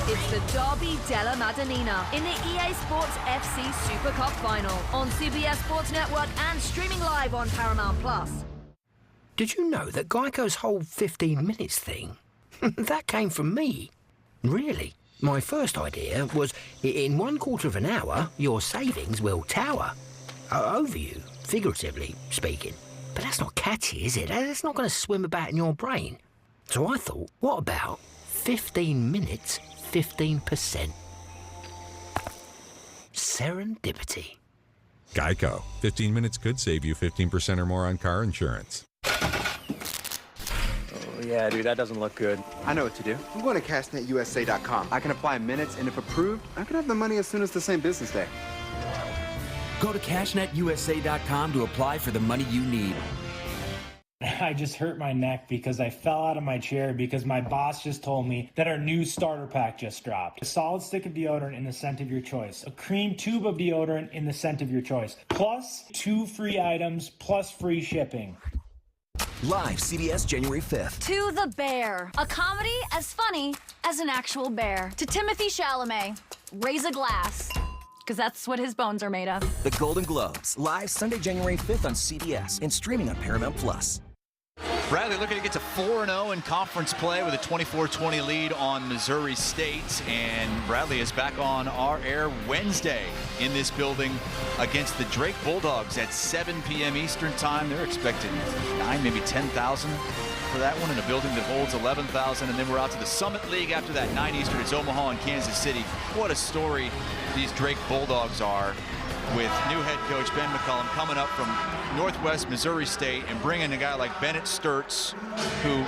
It's the Derby della Madonnina in the EA Sports FC Super Cup Final on CBS Sports Network and streaming live on Paramount+. Did you know that Geico's whole 15 minutes thing, that came from me? Really? My first idea was, in 1/4 of an hour, your savings will tower. Over you, figuratively speaking. But that's not catchy, is it? That's not going to swim about in your brain. So I thought, what about 15 minutes, 15%? Serendipity. Geico. 15 minutes could save you 15% or more on car insurance. Oh, yeah, dude, that doesn't look good. I know what to do. I'm going to cashnetusa.com. I can apply in minutes, and if approved, I can have the money as soon as the same business day. Go to cashnetusa.com to apply for the money you need. I just hurt my neck because I fell out of my chair because my boss just told me that our new starter pack just dropped. A solid stick of deodorant in the scent of your choice. A cream tube of deodorant in the scent of your choice. Plus 2 free items, plus free shipping. Live CBS January 5th. To the Bear, a comedy as funny as an actual bear. To Timothy Chalamet, raise a glass, because that's what his bones are made of. The Golden Globes, live Sunday, January 5th on CBS and streaming on Paramount+. Bradley looking to get to 4-0 in conference play with a 24-20 lead on Missouri State. And Bradley is back on our air Wednesday in this building against the Drake Bulldogs at 7 p.m. Eastern time. They're expecting 9, maybe 10,000 for that one in a building that holds 11,000. And then we're out to the Summit League after that, 9 Eastern. It's Omaha and Kansas City. What a story these Drake Bulldogs are, with new head coach Ben McCollum coming up from Northwest Missouri State and bringing a guy like Bennett Sturtz, who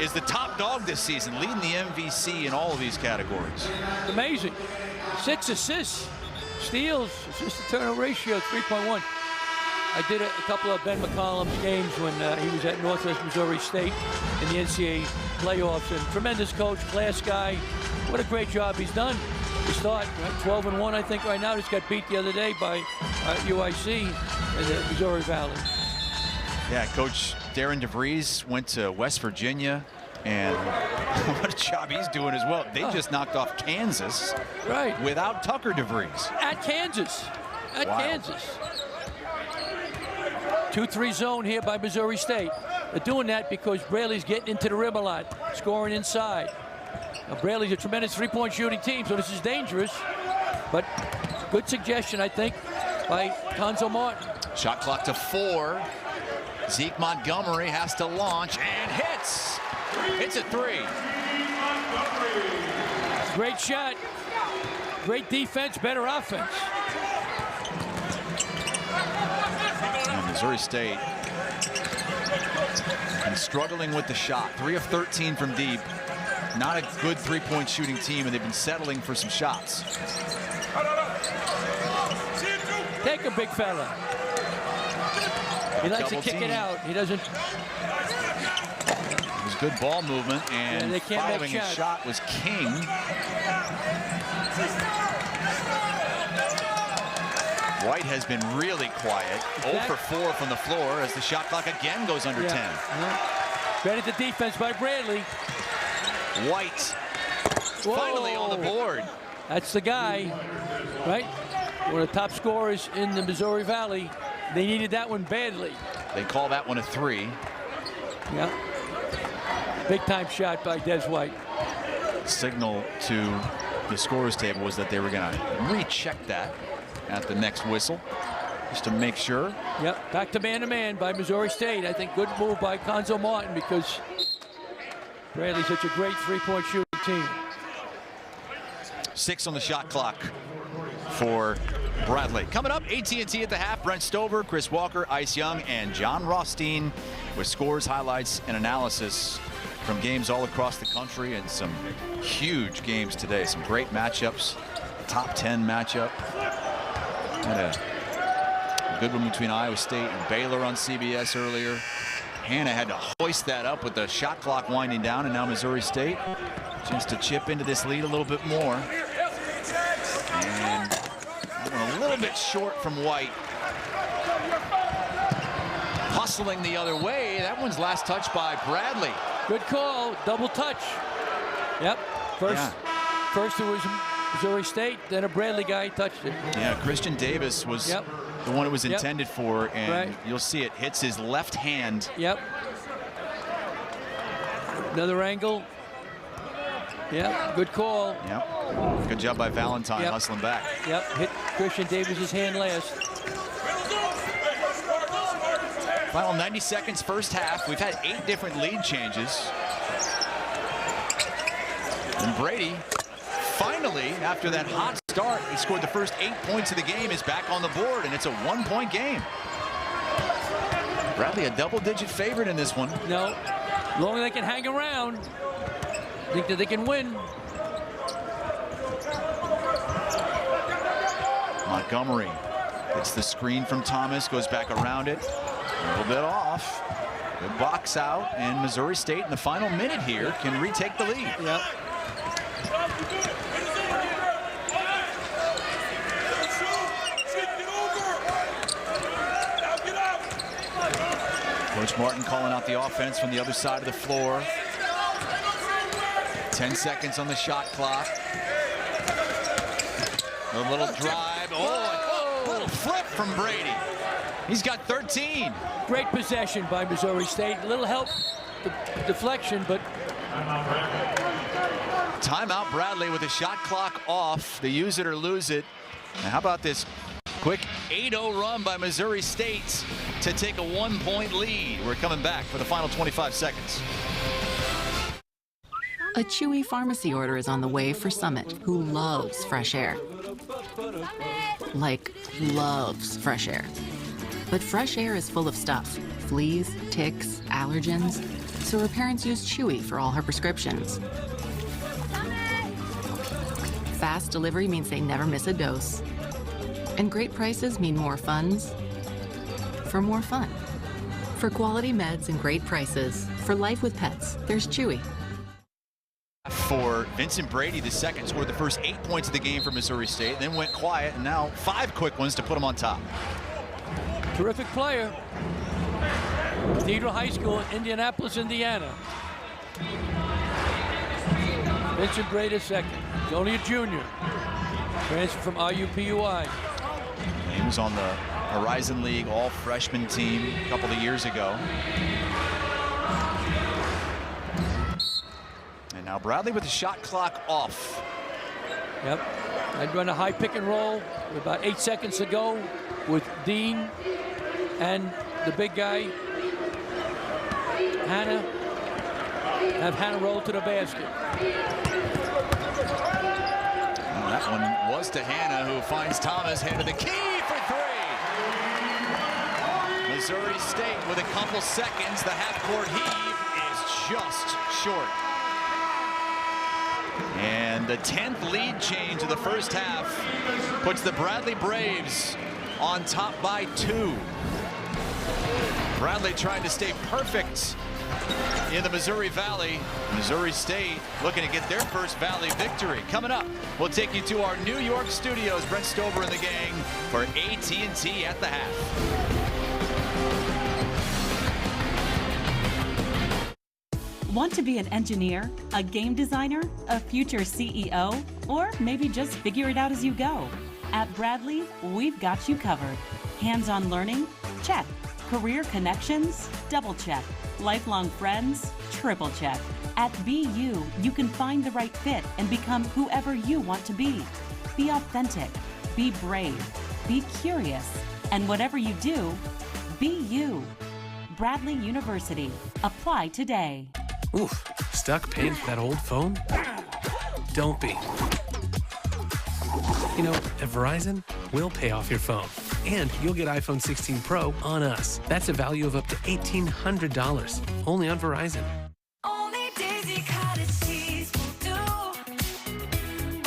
is the top dog this season, leading the MVC in all of these categories. Amazing. 6 assists, steals, assist-to-turnover ratio 3.1. I did a couple of Ben McCollum's games when he was at Northwest Missouri State in the NCAA playoffs. And tremendous coach, class guy. What a great job he's done to start. 12-1, I think, right now. Just got beat the other day by UIC in the Missouri Valley. Yeah, Coach Darren DeVries went to West Virginia, and what a job he's doing as well. They just knocked off Kansas without Tucker DeVries. At Kansas. At Kansas. 2-3 zone here by Missouri State. They're doing that because Braley's getting into the rim a lot, scoring inside. Now, Braley's a tremendous three-point shooting team, so this is dangerous. But good suggestion, I think, by Conzo Martin. Shot clock to 4. Zeke Montgomery has to launch and hits. It's a 3. Great shot. Great defense, better offense. And Missouri State and struggling with the shot. 3 of 13 from deep. Not a good three-point shooting team, and they've been settling for some shots. Take a big fella. He likes to kick it out. He doesn't. It was good ball movement, and following his shot was King. White has been really quiet. 0 for 4 from the floor as the shot clock again goes under 10. Credit the defense by Bradley. White finally on the board. That's the guy, right? One of the top scorers in the Missouri Valley. They needed that one badly. They call that one a 3. Yeah. Big time shot by Des White. Signal to the scorer's table was that they were going to recheck that at the next whistle, just to make sure. Yep, back to man by Missouri State. I think good move by Conzo Martin because Bradley's such a great three-point shooting team. 6 on the shot clock for Bradley. Coming up, AT&T at the half. Brent Stover, Chris Walker, Ice Young, and John Rothstein with scores, highlights, and analysis from games all across the country, and some huge games today. Some great matchups. Top 10 matchup. Had a good one between Iowa State and Baylor on CBS earlier. Hannah had to hoist that up with the shot clock winding down, and now Missouri State chance to chip into this lead a little bit more. And a little bit short from White. Hustling the other way. That one's last touched by Bradley. Good call. Double touch. Yep. First it was Missouri State, then a Bradley guy touched it. Yeah, Christian Davis was the one it was intended for, and you'll see it hits his left hand. Yep. Another angle. Yep, good call. Yep. Good job by Valentine hustling back. Yep, hit Christian Davis's hand last. Final 90 seconds, first half. We've had 8 different lead changes. And Brady, finally, after that hot start, he scored the first 8 points of the game, is back on the board, and it's a 1-point game. Bradley a double-digit favorite in this one. No, as long as they can hang around, I think that they can win. Montgomery gets the screen from Thomas, goes back around it, a little bit off. Good box out, and Missouri State in the final minute here can retake the lead. Yep. Coach Martin calling out the offense from the other side of the floor. 10 seconds on the shot clock. A little drive. Oh, a little flip from Brady. He's got 13. Great possession by Missouri State. A little help, deflection, but... Timeout Bradley with the shot clock off. They use it or lose it. Now how about this quick 8-0 run by Missouri State to take a 1-point lead. We're coming back for the final 25 seconds. A Chewy pharmacy order is on the way for Summit, who loves fresh air. Like, loves fresh air. But fresh air is full of stuff. Fleas, ticks, allergens. So her parents use Chewy for all her prescriptions. Fast delivery means they never miss a dose. And great prices mean more funds for more fun. For quality meds and great prices, for life with pets, there's Chewy. For Vincent Brady, the second, scored the first 8 points of the game for Missouri State, then went quiet, and now 5 quick ones to put him on top. Terrific player. Cathedral High School, Indianapolis, Indiana. Vincent Brady second. He's only a junior. Transfer from RUPUI. He was on the Horizon League all-freshman team a couple of years ago. And now Bradley with the shot clock off. Yep. I'd run a high pick and roll with about 8 seconds to go with Dean and the big guy, Hannah. Have Hannah roll to the basket. And that one was to Hannah, who finds Thomas, head of the key for 3. Missouri State with a couple seconds. The half-court heave is just short. And the 10th lead change of the first half puts the Bradley Braves on top by 2. Bradley trying to stay perfect in the Missouri Valley. Missouri State looking to get their first Valley victory. Coming up, we'll take you to our New York studios. Brent Stover and the gang for AT&T at the half. Want to be an engineer, a game designer, a future CEO, or maybe just figure it out as you go? At Bradley, we've got you covered. Hands-on learning? Check. Career connections? Double check. Lifelong friends? Triple check. At BU, you can find the right fit and become whoever you want to be. Be authentic. Be brave. Be curious. And whatever you do, be you. Bradley University. Apply today. Oof, stuck paying for that old phone? Don't be. You know, at Verizon, we'll pay off your phone. And you'll get iPhone 16 Pro on us. That's a value of up to $1,800. Only on Verizon. Only Daisy Cottage cheese will do.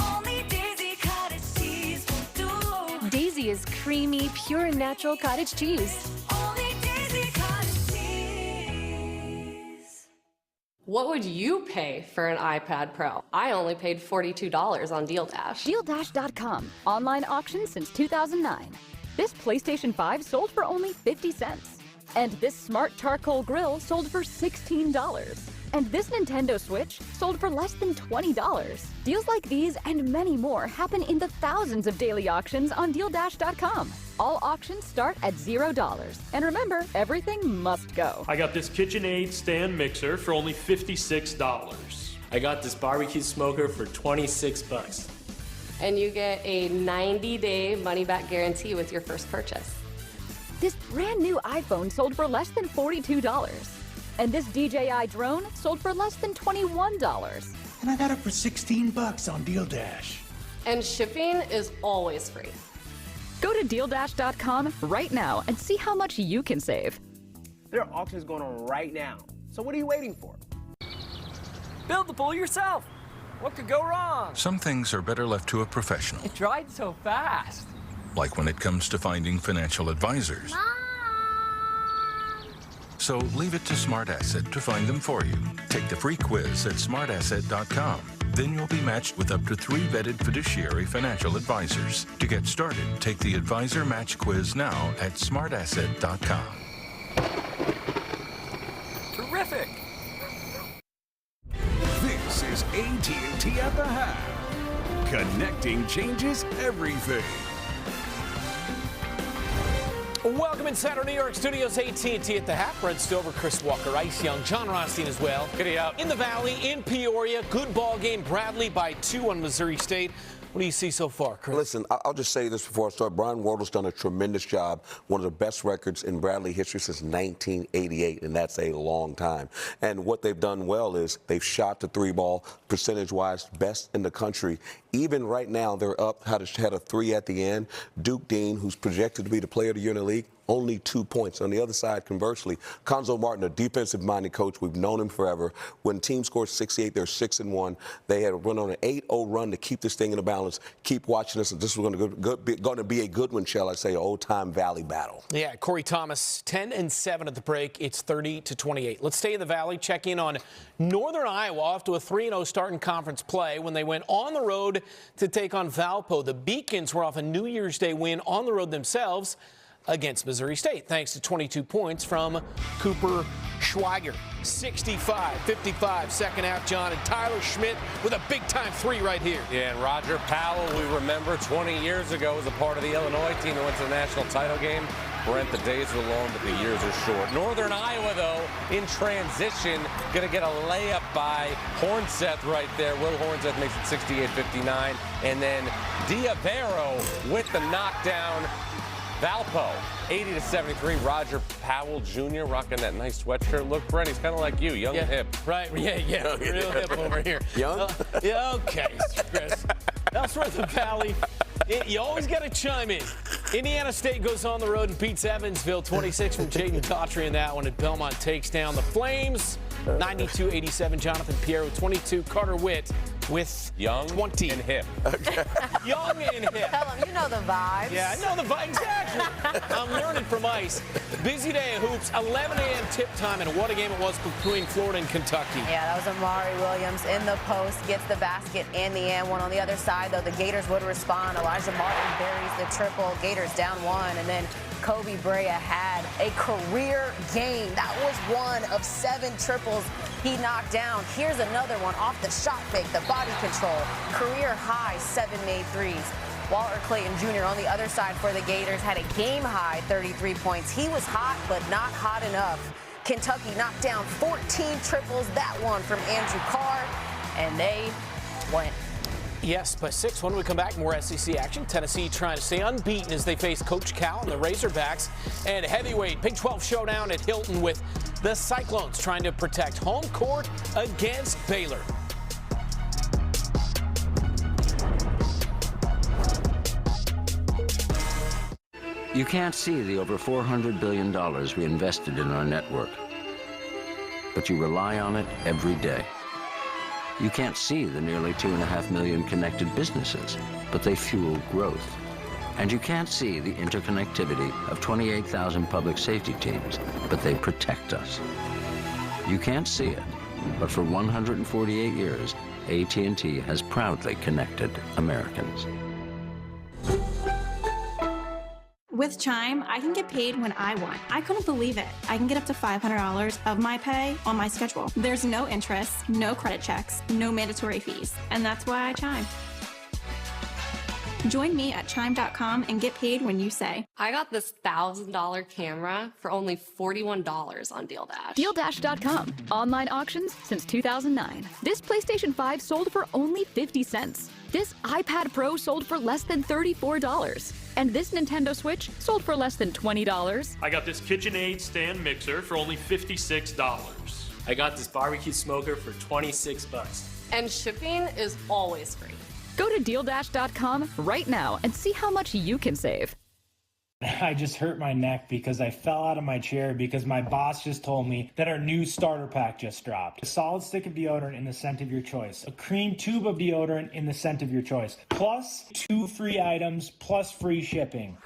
Only Daisy Cottage cheese will do. Daisy is creamy, pure and natural cottage cheese. Only Daisy Cottage cheese. What would you pay for an iPad Pro? I only paid $42 on Deal Dash. DealDash.com. Online auction since 2009. This PlayStation 5 sold for only 50 cents. And this smart charcoal grill sold for $16. And this Nintendo Switch sold for less than $20. Deals like these and many more happen in the thousands of daily auctions on DealDash.com. All auctions start at $0. And remember, everything must go. I got this KitchenAid stand mixer for only $56. I got this barbecue smoker for 26 bucks. And you get a 90-day money-back guarantee with your first purchase. This brand new iPhone sold for less than $42. And this DJI drone sold for less than $21. And I got it for 16 bucks on Deal Dash. And shipping is always free. Go to DealDash.com right now and see how much you can save. There are auctions going on right now. So what are you waiting for? Build the pool yourself. What could go wrong? Some things are better left to a professional, It dried so fast. like when it comes to finding financial advisors. So leave it to Smart Asset to find them for you. Take the free quiz at smartasset.com. Then you'll be matched with up to 3 vetted fiduciary financial advisors. To get started, take the Advisor Match Quiz now at smartasset.com. Terrific. This is AT&T at the half. Connecting changes everything. Welcome inside our New York studios, AT&T at the half. Brent Stover, Chris Walker, Ice Young, John Rothstein as well. Giddy up. In the Valley, in Peoria, good ball game. Bradley by 2 on Missouri State. What do you see so far, Chris? Listen, I'll just say this before I start. Brian Wardle's done a tremendous job. One of the best records in Bradley history since 1988, and that's a long time. And what they've done well is they've shot the 3-ball percentage-wise best in the country. Even right now, they're up, had a 3 at the end. Duke Dean, who's projected to be the player of the year in the league, only 2 points. On the other side, conversely, Conzo Martin, a defensive-minded coach. We've known him forever. When team scores 68, they're 6-1. They had a run on an 8-0 run to keep this thing in the balance. Keep watching this. This is going to be a good one, shall I say, old-time Valley battle. Yeah, Corey Thomas, 10-7 at the break. It's 30-28. Let's stay in the Valley. Check in on Northern Iowa off to a 3-0 start in conference play when they went on the road to take on Valpo. The Beacons were off a New Year's Day win on the road themselves against Missouri State, thanks to 22 points from Cooper Schweiger. 65-55, second half, John, and Tyler Schmidt with a big-time 3 right here. Yeah, and Roger Powell, we remember 20 years ago, was a part of the Illinois team that went to the national title game. Brent, the days are long, but the years are short. Northern Iowa, though, in transition, going to get a layup by Hornseth right there. Will Hornseth makes it 68-59, and then Diavero with the knockdown. Valpo, 80-73. Roger Powell Jr. rocking that nice sweatshirt look. Brent, he's kind of like you, young and hip. Right, yeah, real hip over here. Young? Yeah, okay, Chris. Elsewhere in the Valley, you always got to chime in. Indiana State goes on the road and beats Evansville, 26 from Jaden Daughtry in that one, and Belmont takes down the Flames, 92-87. Jonathan Pierre with 22. Carter Witt with young 20. And hip. Young and hip. Tell him, you know the vibes. Yeah, I know the vibes. Exactly. I'm learning from Ice. Busy day of hoops, 11 a.m. tip time, and what a game it was between Florida and Kentucky. Yeah, that was Amari Williams in the post, gets the basket and the and one. On the other side, though, the Gators would respond. Elijah Martin buries the triple. Gators down 1, and then Kobe Brea had a career game. That was 1 of 7 triples he knocked down. Here's another one off the shot fake, the body control. Career high 7 made threes. Walter Clayton Jr. on the other side for the Gators had a game high 33 points. He was hot, but not hot enough. Kentucky knocked down 14 triples. That one from Andrew Carr, and they went. Yes, by 6. When we come back, more SEC action. Tennessee trying to stay unbeaten as they face Coach Cal and the Razorbacks. And heavyweight Big 12 showdown at Hilton with the Cyclones trying to protect home court against Baylor. You can't see the over $400 billion we invested in our network, but you rely on it every day. You can't see the nearly 2.5 million connected businesses, but they fuel growth. And you can't see the interconnectivity of 28,000 public safety teams, but they protect us. You can't see it, but for 148 years, AT&T has proudly connected Americans. With Chime, I can get paid when I want. I couldn't believe it. I can get up to $500 of my pay on my schedule. There's no interest, no credit checks, no mandatory fees. And that's why I Chime. Join me at Chime.com and get paid when you say. I got this $1,000 camera for only $41 on DealDash. DealDash.com. Online auctions since 2009. This PlayStation 5 sold for only 50 cents. This iPad Pro sold for less than $34. And this Nintendo Switch sold for less than $20. I got this KitchenAid stand mixer for only $56. I got this barbecue smoker for 26 bucks. And shipping is always free. Go to DealDash.com right now and see how much you can save. I just hurt my neck because I fell out of my chair because my boss just told me that our new starter pack just dropped. A solid stick of deodorant in the scent of your choice. A cream tube of deodorant in the scent of your choice. Plus 2 free items, plus free shipping.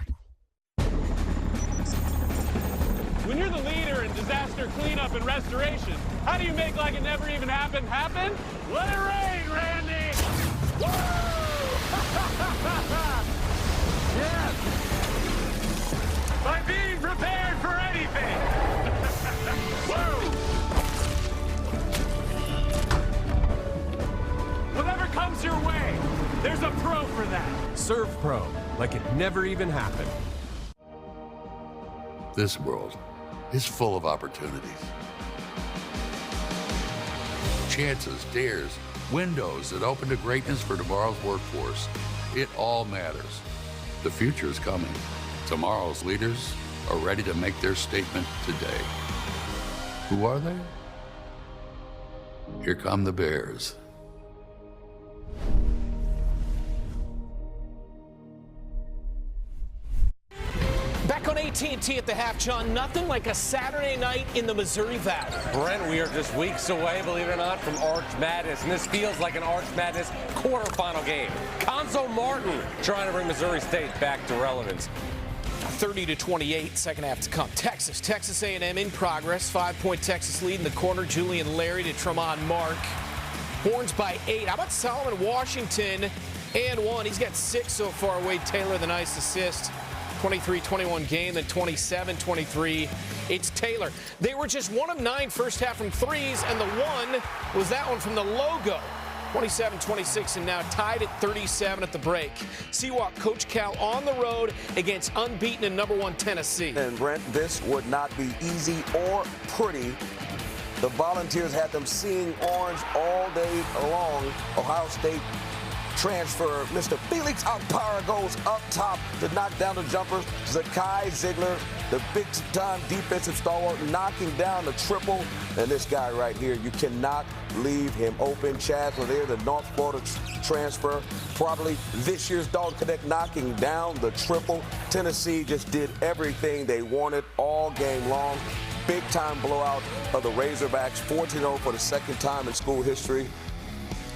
When you're the leader in disaster cleanup and restoration, how do you make like it never even happened happen? Let it rain, Randy! Woo! Yes! By being prepared for anything! Woo! Whatever comes your way, there's a pro for that. Serve Pro, like it never even happened. This world is full of opportunities. Chances, dares, windows that open to greatness for tomorrow's workforce. It all matters. The future is coming. Tomorrow's leaders are ready to make their statement today. Who are they? Here come the Bears. Back on AT&T at the half, John, nothing like a Saturday night in the Missouri Valley. Brent, we are just weeks away, believe it or not, from Arch Madness, and this feels like an Arch Madness quarterfinal game. Conzo Martin trying to bring Missouri State back to relevance. 30-28, second half to come. Texas A&M in progress. 5-point Texas lead in the corner. Julian Larry to Tremont Mark. Horns by 8. How about Solomon Washington and 1? He's got 6 so far. Wade Taylor, the nice assist. 23-21 game, then 27-23. It's Taylor. They were just 1 of 9 first half from threes, and the one was that one from the logo. 27-26, and now tied at 37 at the break. Seawalk, Coach Cal on the road against unbeaten and #1 Tennessee. And Brent, this would not be easy or pretty. The Volunteers had them seeing orange all day long. Ohio State transfer, Mr. Felix Alpara goes up top to knock down the jumper. Zakai Ziegler, the big-time defensive stalwart, knocking down the triple. And this guy right here, you cannot leave him open. Chaz Lavier, the North Florida transfer, probably this year's Dalton Connect, knocking down the triple. Tennessee just did everything they wanted all game long. Big-time blowout of the Razorbacks, 14-0 for the second time in school history.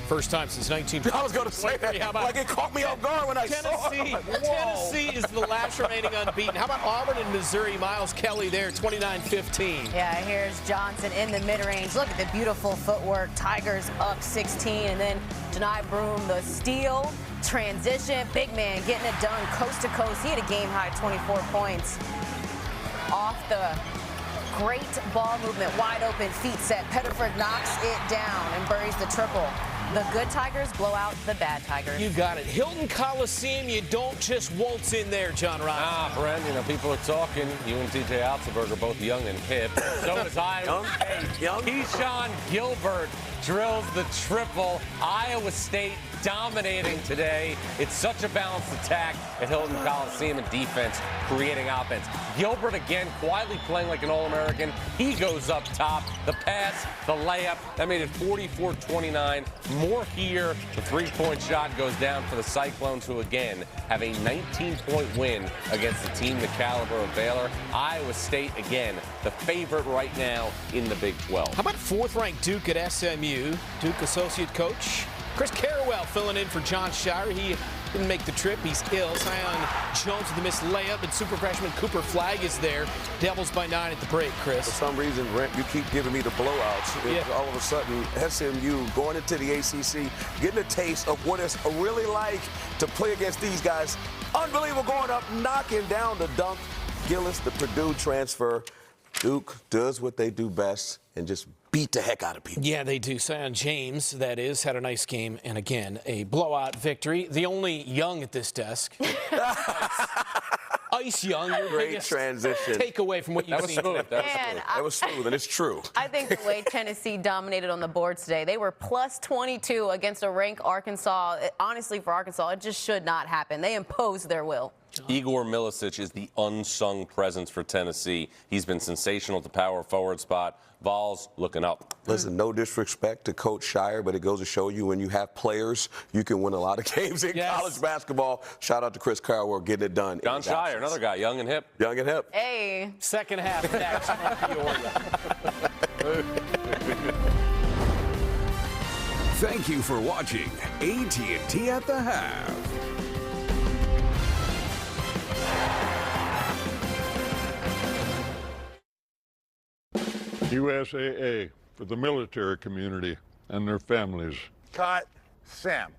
First time since 19. I was going to say that. Like it caught me off guard when I saw it. Like, Tennessee is the last remaining unbeaten. How about Auburn and Missouri? Miles Kelly there, 29-15. Yeah, here's Johnson in the mid-range. Look at the beautiful footwork. Tigers up 16, and then Janai Broom, the steal, transition, big man getting it done coast to coast. He had a game-high 24 points off the great ball movement, wide open, feet set. Pettiford knocks it down and buries the triple. The good Tigers blow out the bad Tigers. You got it. Hilton Coliseum, you don't just waltz in there, John Ross. Brent, you know, people are talking. You and TJ Otzelberg are both young and hip. So is Iowa State. Keyshawn Gilbert drills the triple. Iowa State dominating today. It's such a balanced attack at Hilton Coliseum and defense creating offense. Gilbert again quietly playing like an All-American. He goes up top. The pass, the layup, that made it 44-29. More here. The three-point shot goes down for the Cyclones, who again have a 19-point win against the team the caliber of Baylor. Iowa State again the favorite right now in the Big 12. How about 4th-ranked Duke at SMU? Duke associate coach Chris Carrawell filling in for John Shire. He didn't make the trip. He's ill. Zion Jones with the missed layup, and super freshman Cooper Flagg is there. Devils by 9 at the break, Chris. For some reason, Brent, you keep giving me the blowouts. Yeah. All of a sudden, SMU going into the ACC, getting a taste of what it's really like to play against these guys. Unbelievable, going up, knocking down the dunk. Gillis, the Purdue transfer. Duke does what they do best and just beat the heck out of people. Yeah, they do. Zion James, that is, had a nice game, and again, a blowout victory. The only young at this desk. Ice Young, your Great transition. takeaway from what you've seen. That was smooth, and it's true. I think the way Tennessee dominated on the boards today, they were plus 22 against a ranked Arkansas. Honestly, for Arkansas, it just should not happen. They imposed their will. Igor Milicic is the unsung presence for Tennessee. He's been sensational at the power forward spot. Vols looking up. Listen, no disrespect to Coach Shire, but it goes to show you when you have players, you can win a lot of games in college basketball. Shout out to Chris Carrawell getting it done. John Shire, another guy, young and hip. Young and hip. Hey. Second half next from Peoria. Thank you for watching AT&T at the Half. USAA for the military community and their families. Cut. Sam,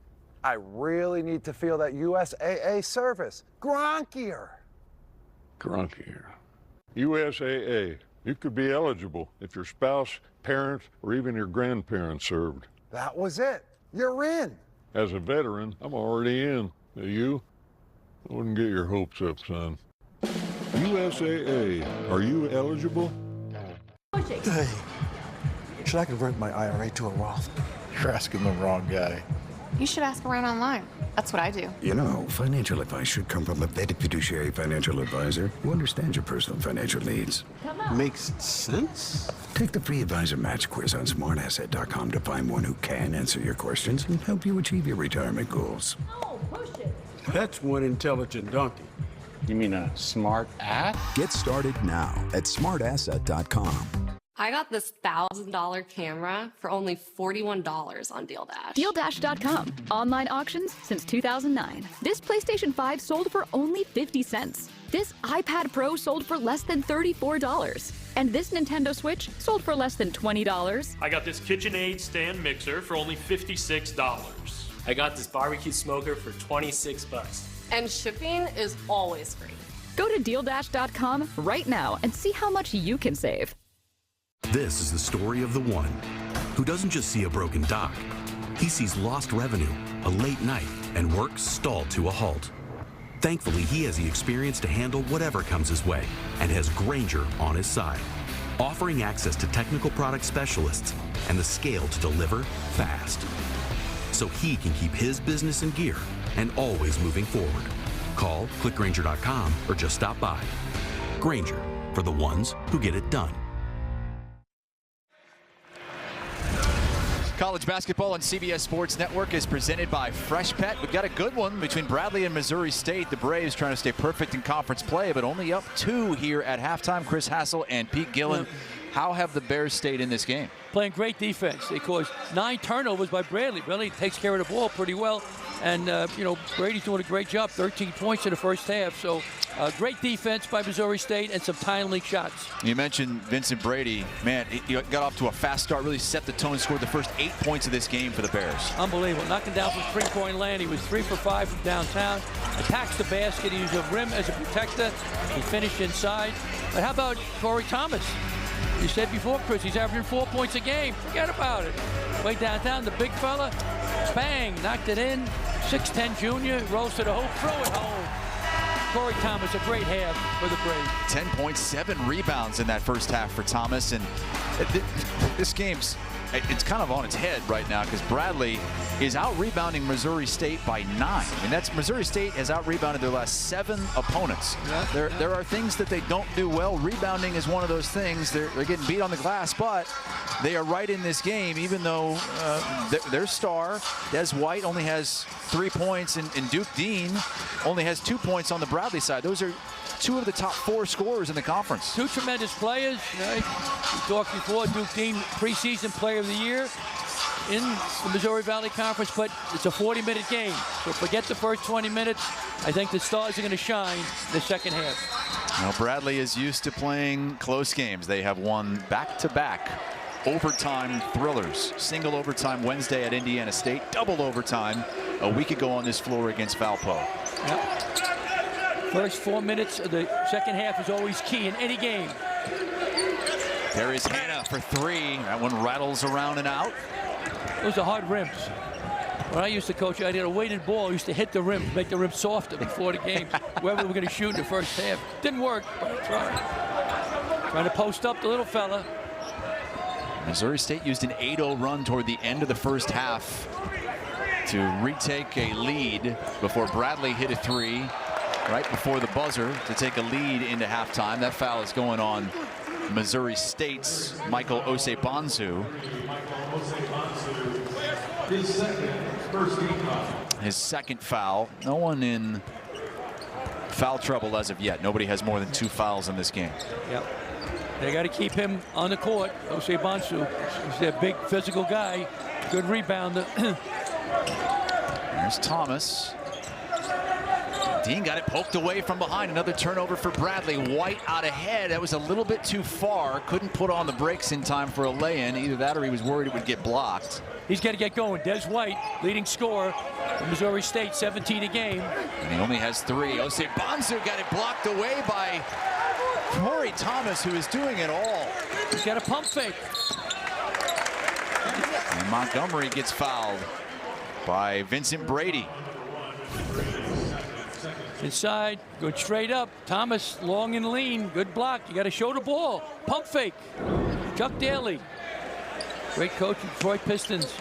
I really need to feel that USAA service. Gronkier. Grunkier. USAA. You could be eligible if your spouse, parents, or even your grandparents served. That was it. You're in. As a veteran, I'm already in. You? I wouldn't get your hopes up, son. USAA, are you eligible? Hey, should I convert my IRA to a Roth? You're asking the wrong guy. You should ask around online. That's what I do. You know, financial advice should come from a vetted fiduciary financial advisor who understands your personal financial needs. Makes sense. Take the free advisor match quiz on smartasset.com to find one who can answer your questions and help you achieve your retirement goals. That's one intelligent donkey. You mean a smart ass? Get started now at smartasset.com. I got this $1,000 camera for only $41 on DealDash. DealDash.com. Online auctions since 2009. This PlayStation 5 sold for only 50 cents. This iPad Pro sold for less than $34. And this Nintendo Switch sold for less than $20. I got this KitchenAid stand mixer for only $56. I got this barbecue smoker for 26 bucks. And shipping is always free. Go to DealDash.com right now and see how much you can save. This is the story of the one who doesn't just see a broken dock. He sees lost revenue, a late night, and work stalled to a halt. Thankfully, he has the experience to handle whatever comes his way and has Grainger on his side, offering access to technical product specialists and the scale to deliver fast, so he can keep his business in gear and always moving forward. Call, click Grainger.com, or just stop by. Grainger, for the ones who get it done. College basketball on CBS Sports Network is presented by Fresh Pet. We've got a good one between Bradley and Missouri State. The Braves trying to stay perfect in conference play, but only up 2 here at halftime. Chris Hassel and Pete Gillen. How have the Bears stayed in this game? Playing great defense. They caused 9 turnovers by Bradley. Bradley takes care of the ball pretty well. And, Brady's doing a great job. 13 points in the first half. So, great defense by Missouri State and some timely shots. You mentioned Vincent Brady. Man, he got off to a fast start, really set the tone, scored the first 8 points of this game for the Bears. Unbelievable. Knocking down from three-point land. He was 3 for 5 from downtown. Attacks the basket. He used a rim as a protector. He finished inside. But how about Corey Thomas? You said before, Chris, he's averaging 4 points a game. Forget about it. Way downtown, the big fella, bang, knocked it in. 6'10 junior, rolls to the hoop, throw it home. Corey Thomas, a great half for the Braves. 10 points, 7 rebounds in that first half for Thomas. And this game's, it's kind of on its head right now because Bradley is out-rebounding Missouri State by 9. I mean, that's Missouri State has out-rebounded their last 7 opponents. Yeah. There are things that they don't do well. Rebounding is one of those things. They're getting beat on the glass, but they are right in this game, even though their star, Des White, only has 3 points, and Duke Dean only has 2 points on the Bradley side. Those are 2 of the top 4 scorers in the conference. 2 tremendous players. We talked before, Duke Dean, preseason player of the year in the Missouri Valley Conference, but it's a 40-minute game. So forget the first 20 minutes. I think the stars are going to shine in the second half. Well, Bradley is used to playing close games. They have won back-to-back overtime thrillers. Single overtime Wednesday at Indiana State, double overtime a week ago on this floor against Valpo. Yep. First 4 minutes of the second half is always key in any game. There is Hanna for 3. That one rattles around and out. Those are hard rims. When I used to coach, I did a weighted ball. I used to hit the rim, make the rim softer before the game. Whoever we're going to shoot in the first half. Didn't work, but I tried. Trying to post up the little fella. Missouri State used an 8-0 run toward the end of the first half to retake a lead before Bradley hit a 3 right before the buzzer to take a lead into halftime. That foul is going on Missouri State's Michael Osei-Bonsu. His second foul. No one in foul trouble as of yet. Nobody has more than 2 fouls in this game. Yep. They got to keep him on the court. Osei-Bonsu. He's their big physical guy. Good rebounder. There's Thomas. Dean got it poked away from behind. Another turnover for Bradley. White out ahead. That was a little bit too far. Couldn't put on the brakes in time for a lay-in. Either that or he was worried it would get blocked. He's got to get going. Des White, leading scorer for Missouri State, 17 a game. And he only has 3. Osei-Bonsu got it blocked away by Corey Thomas, who is doing it all. He's got a pump fake. And Montgomery gets fouled by Vincent Brady. Inside, good straight up. Thomas, long and lean. Good block. You got to show the ball. Pump fake. Chuck Daly. Great coach of Detroit Pistons.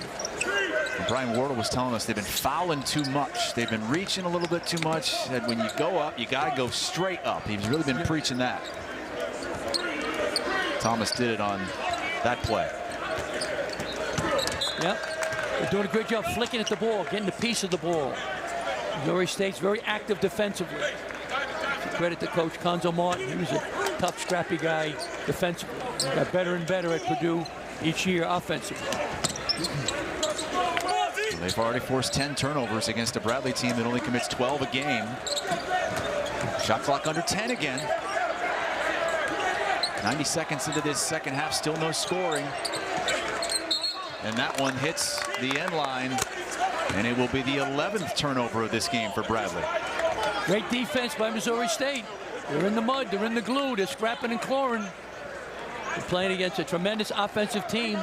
And Brian Wardle was telling us they've been fouling too much. They've been reaching a little bit too much. Said when you go up, you got to go straight up. He's really been preaching that. Thomas did it on that play. Yep. They're doing a great job flicking at the ball, getting a piece of the ball. Missouri State's very active defensively. Credit to Coach Conzo Martin. He was a tough, scrappy guy defensively. He got better and better at Purdue each year offensively. They've already forced 10 turnovers against a Bradley team that only commits 12 a game. Shot clock under 10 again. 90 seconds into this second half, still no scoring. And that one hits the end line, and it will be the 11th turnover of this game for Bradley. Great defense by Missouri State. They're in the mud, they're in the glue, they're scrapping and clawing. They're playing against a tremendous offensive team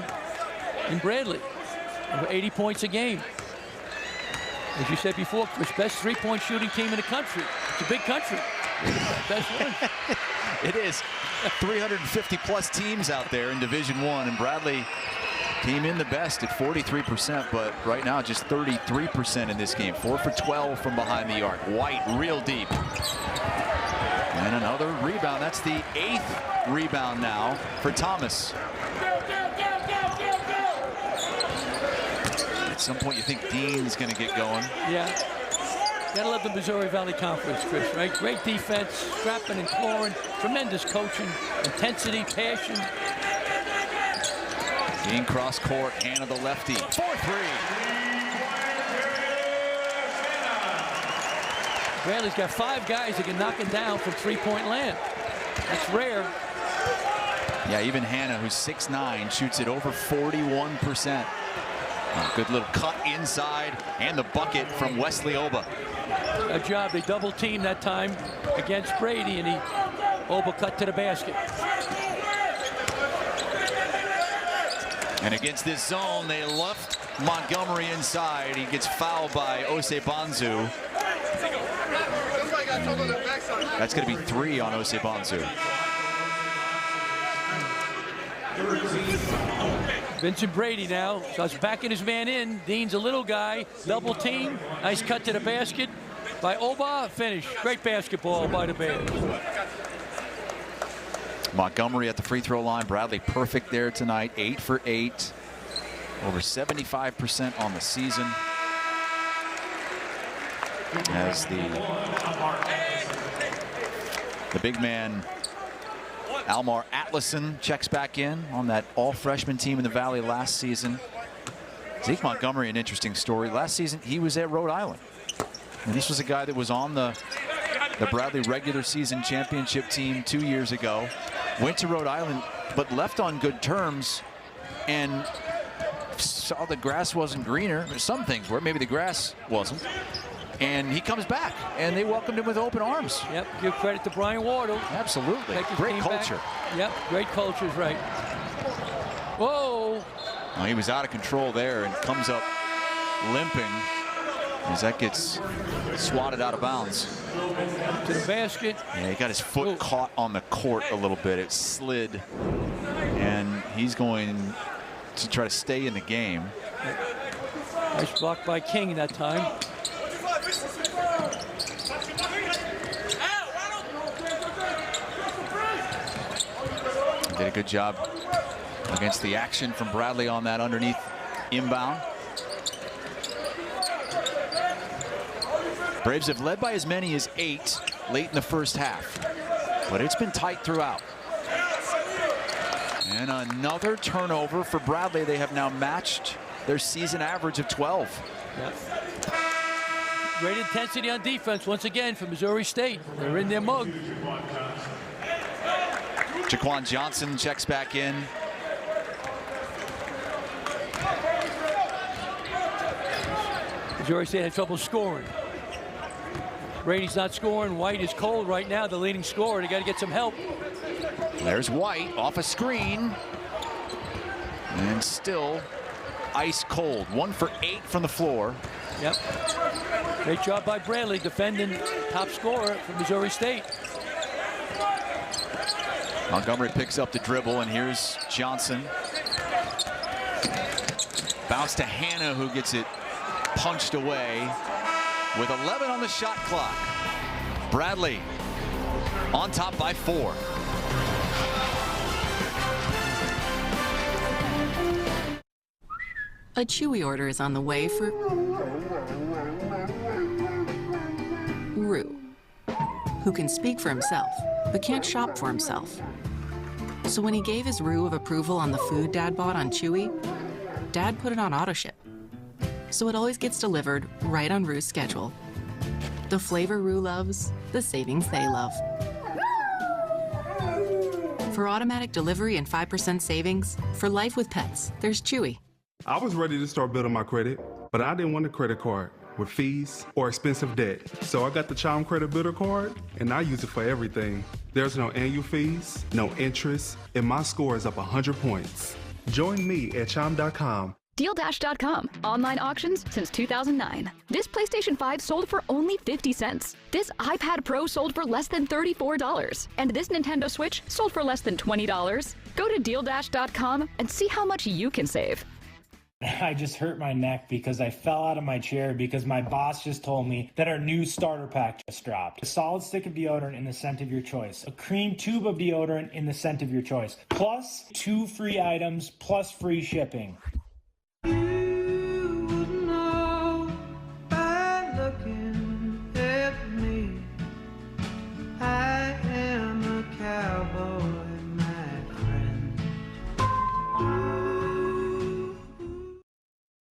in Bradley. Over 80 points a game. As you said before, Chris, best three-point shooting team in the country. It's a big country. Best one. It is. 350-plus teams out there in Division I, and Bradley came in the best at 43%, but right now just 33% in this game. 4 for 12 from behind the arc. White real deep. And another rebound. That's the 8th rebound now for Thomas. At some point you think Dean's going to get going. Yeah. Gotta love the Missouri Valley Conference, Chris, right? Great defense, scrapping and clawing, tremendous coaching, intensity, passion. Dean cross court, hand of the lefty. 4-3. Bradley's got 5 guys that can knock him down from three-point land. That's rare. Yeah, even Hannah, who's 6'9", shoots it over 41%. Good little cut inside, and the bucket from Wesley Oba. Good job. They double teamed that time against Brady, and Oba cut to the basket. And against this zone, they left Montgomery inside. He gets fouled by Osei Bonsu. That's going to be 3 on Osei Bonsu. Vincent Brady now starts backing his man in. Dean's a little guy, double team. Nice cut to the basket by Oba. Finish. Great basketball by the Bears. Montgomery at the free throw line. Bradley perfect there tonight. 8 for 8. Over 75% on the season. As the big man Almar Atlason checks back in on that all-freshman team in the Valley last season. Zeke Montgomery, an interesting story. Last season, he was at Rhode Island. And this was a guy that was on the Bradley regular season championship team 2 years ago. Went to Rhode Island, but left on good terms and saw the grass wasn't greener. Some things were, maybe the grass wasn't. And he comes back, and they welcomed him with open arms. Yep, give credit to Brian Wardle. Absolutely. Great culture. Yep, great culture is right. Whoa. Well, he was out of control there and comes up limping as that gets swatted out of bounds. To the basket. Yeah, he got his foot caught on the court a little bit. It slid, and he's going to try to stay in the game. Nice block by King that time. Did a good job against the action from Bradley on that underneath inbound. Braves have led by as many as 8 late in the first half, but it's been tight throughout. And another turnover for Bradley. They have now matched their season average of 12. Yep. Great intensity on defense once again for Missouri State. They're in their mug. Jaquan Johnson checks back in. Missouri State had trouble scoring. Brady's not scoring. White is cold right now, the leading scorer. They got to get some help. There's White off a screen. And still ice cold. 1 for 8 from the floor. Yep. Great job by Bradley defending top scorer from Missouri State. Montgomery picks up the dribble, and here's Johnson. Bounce to Hannah, who gets it punched away with 11 on the shot clock. Bradley on top by 4. A Chewy order is on the way for Rue, who can speak for himself, but can't shop for himself. So when he gave his Rue of approval on the food Dad bought on Chewy, Dad put it on autoship. So it always gets delivered right on Rue's schedule. The flavor Rue loves, the savings they love. For automatic delivery and 5% savings, for life with pets, there's Chewy. I was ready to start building my credit, but I didn't want a credit card with fees or expensive debt. So I got the Chime Credit Builder card, and I use it for everything. There's no annual fees, no interest, and my score is up 100 points. Join me at Chime.com. DealDash.com. Online auctions since 2009. This PlayStation 5 sold for only 50 cents. This iPad Pro sold for less than $34. And this Nintendo Switch sold for less than $20. Go to DealDash.com and see how much you can save. I just hurt my neck because I fell out of my chair because my boss just told me that our new starter pack just dropped. A solid stick of deodorant in the scent of your choice. A cream tube of deodorant in the scent of your choice. Plus 2 free items plus free shipping.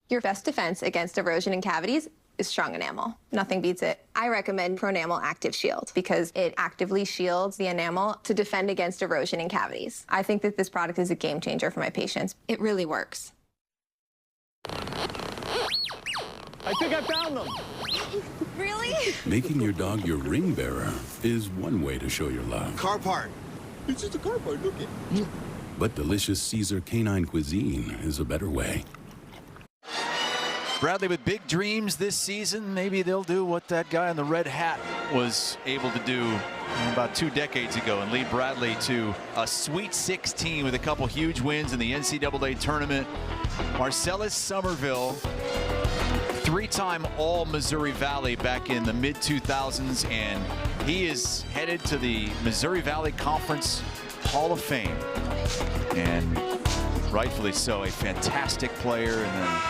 Your best defense against erosion and cavities is strong enamel. Nothing beats it. I recommend Pronamel Active Shield because it actively shields the enamel to defend against erosion and cavities. I think that this product is a game changer for my patients. It really works. I think I found them. Really? Making your dog your ring bearer is one way to show your love. Car part. It's just a car part, look it. But delicious Caesar canine cuisine is a better way. Bradley with big dreams this season. Maybe they'll do what that guy in the red hat was able to do about 2 decades ago and lead Bradley to a Sweet 16 with a couple huge wins in the NCAA tournament. Marcellus Somerville, 3-time All-Missouri Valley back in the mid-2000s, and he is headed to the Missouri Valley Conference Hall of Fame. And rightfully so, a fantastic player, and then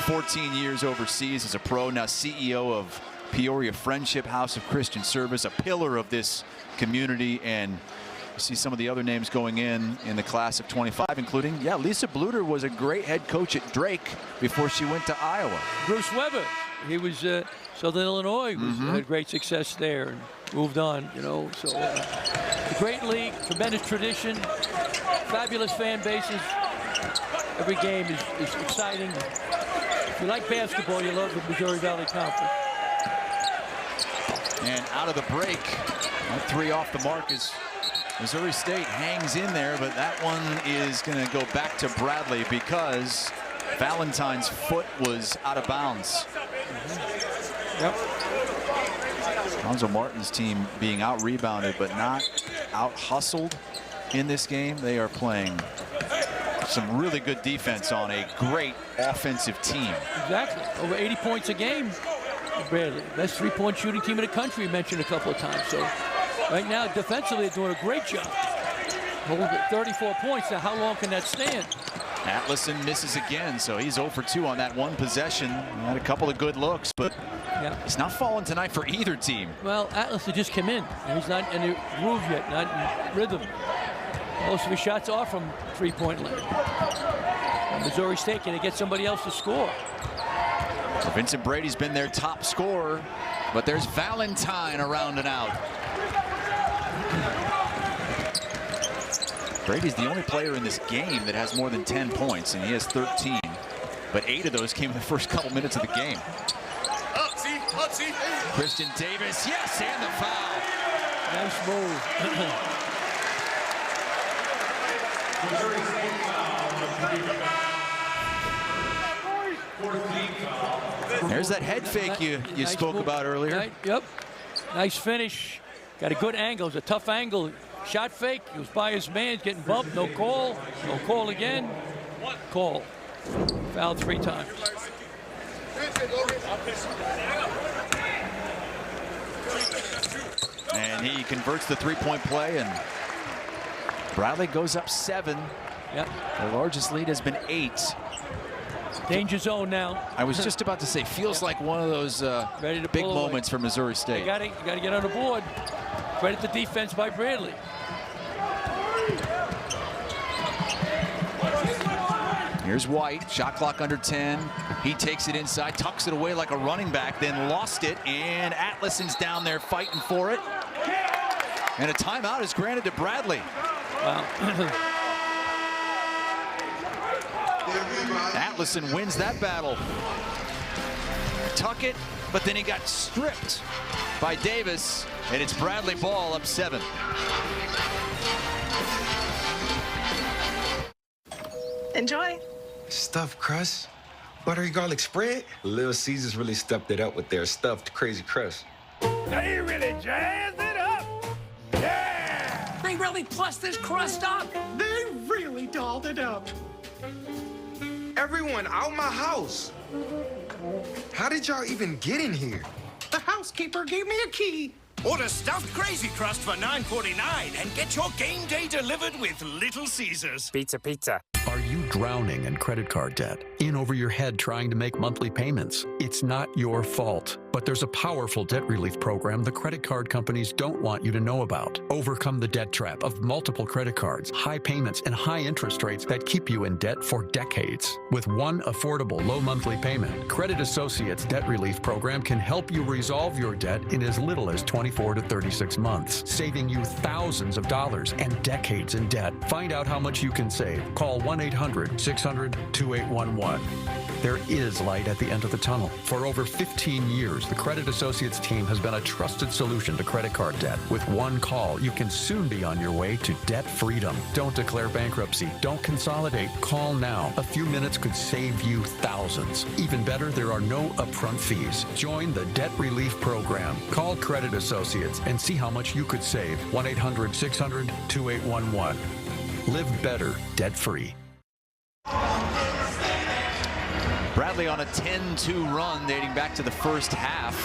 14 years overseas as a pro, now CEO of Peoria Friendship House of Christian Service, a pillar of this community. And you see some of the other names going in the class of 25, including, Lisa Bluter was a great head coach at Drake before she went to Iowa. Bruce Weber, he was Southern Illinois, had great success there and moved on, so a great league, tremendous tradition, fabulous fan bases. Every game is exciting. If you like basketball, you love the Missouri Valley Conference. And out of the break, that 3 off the mark as Missouri State hangs in there, but that one is going to go back to Bradley because Valentine's foot was out of bounds. Yep. Alonzo Martin's team being out-rebounded, but not out-hustled in this game. They are playing some really good defense on a great offensive team. Exactly. Over 80 points a game. Bradley, best 3-point shooting team in the country, mentioned a couple of times. So right now, defensively, they're doing a great job. Holding 34 points. Now, how long can that stand? Atlason misses again, so he's 0 for 2 on that one possession. Had a couple of good looks, but it's not falling tonight for either team. Well, Atlason just came in, and he's not in the groove yet, not in rhythm. Most of his shots are from 3-point line. And Missouri State, can they get somebody else to score? So Vincent Brady's been their top scorer, but there's Valentine around and out. Brady's the only player in this game that has more than 10 points, and he has 13. But 8 of those came in the first couple minutes of the game. Christian Davis, yes, and the foul. Nice move. There's that head fake you Nice spoke move. about earlier. Yep. Nice finish. Got a good angle. It's a tough angle. Shot fake. He was by his man. He's getting bumped. No call. No call again. Call. Fouled 3 times. And he converts the three-point play, and Bradley goes up 7. Yep. The largest lead has been 8. Danger zone now. I was just about to say, feels like one of those big moments for Missouri State. You got to get on the board. Credit the defense by Bradley. Here's White, shot clock under 10. He takes it inside, tucks it away like a running back, then lost it, and Atlason's down there fighting for it. And a timeout is granted to Bradley. Wow. Atlason wins that battle. Tuck it, but then he got stripped by Davis, and it's Bradley ball up 7. Enjoy. Stuffed crust, buttery garlic spread. Little Caesars really stepped it up with their stuffed crazy crust. They really jazzed it up. Yeah! They really plussed this crust up. They really dolled it up. Everyone out my house. How did y'all even get in here? The housekeeper gave me a key. Order stuffed crazy crust for $9.49 and get your game day delivered with Little Caesars. Pizza, pizza. Are you drowning in credit card debt? In over your head trying to make monthly payments? It's not your fault. But there's a powerful debt relief program the credit card companies don't want you to know about. Overcome the debt trap of multiple credit cards, high payments, and high interest rates that keep you in debt for decades. With one affordable low monthly payment, Credit Associates Debt Relief Program can help you resolve your debt in as little as 24 to 36 months, saving you thousands of dollars and decades in debt. Find out how much you can save. Call 1-800-600-2811. There is light at the end of the tunnel. For over 15 years, the Credit Associates team has been a trusted solution to credit card debt. With one call, you can soon be on your way to debt freedom. Don't declare bankruptcy. Don't consolidate. Call now. A few minutes could save you thousands. Even better, there are no upfront fees. Join the Debt Relief Program. Call Credit Associates and see how much you could save. 1-800-600-2811. Live better, debt-free. Bradley on a 10-2 run dating back to the first half.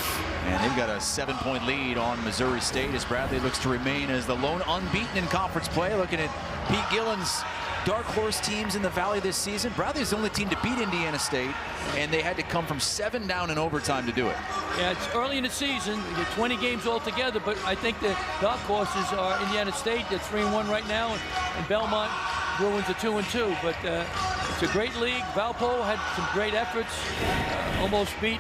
And they've got a 7-point lead on Missouri State as Bradley looks to remain as the lone unbeaten in conference play. Looking at Pete Gillen's dark horse teams in the Valley this season, Bradley is the only team to beat Indiana State, and they had to come from 7 down in overtime to do it. Yeah, it's early in the season. We get 20 games altogether, but I think the dark horses are Indiana State. They're 3-1 right now, and Belmont Bruins are 2-2. But it's a great league. Valpo had some great efforts, almost beat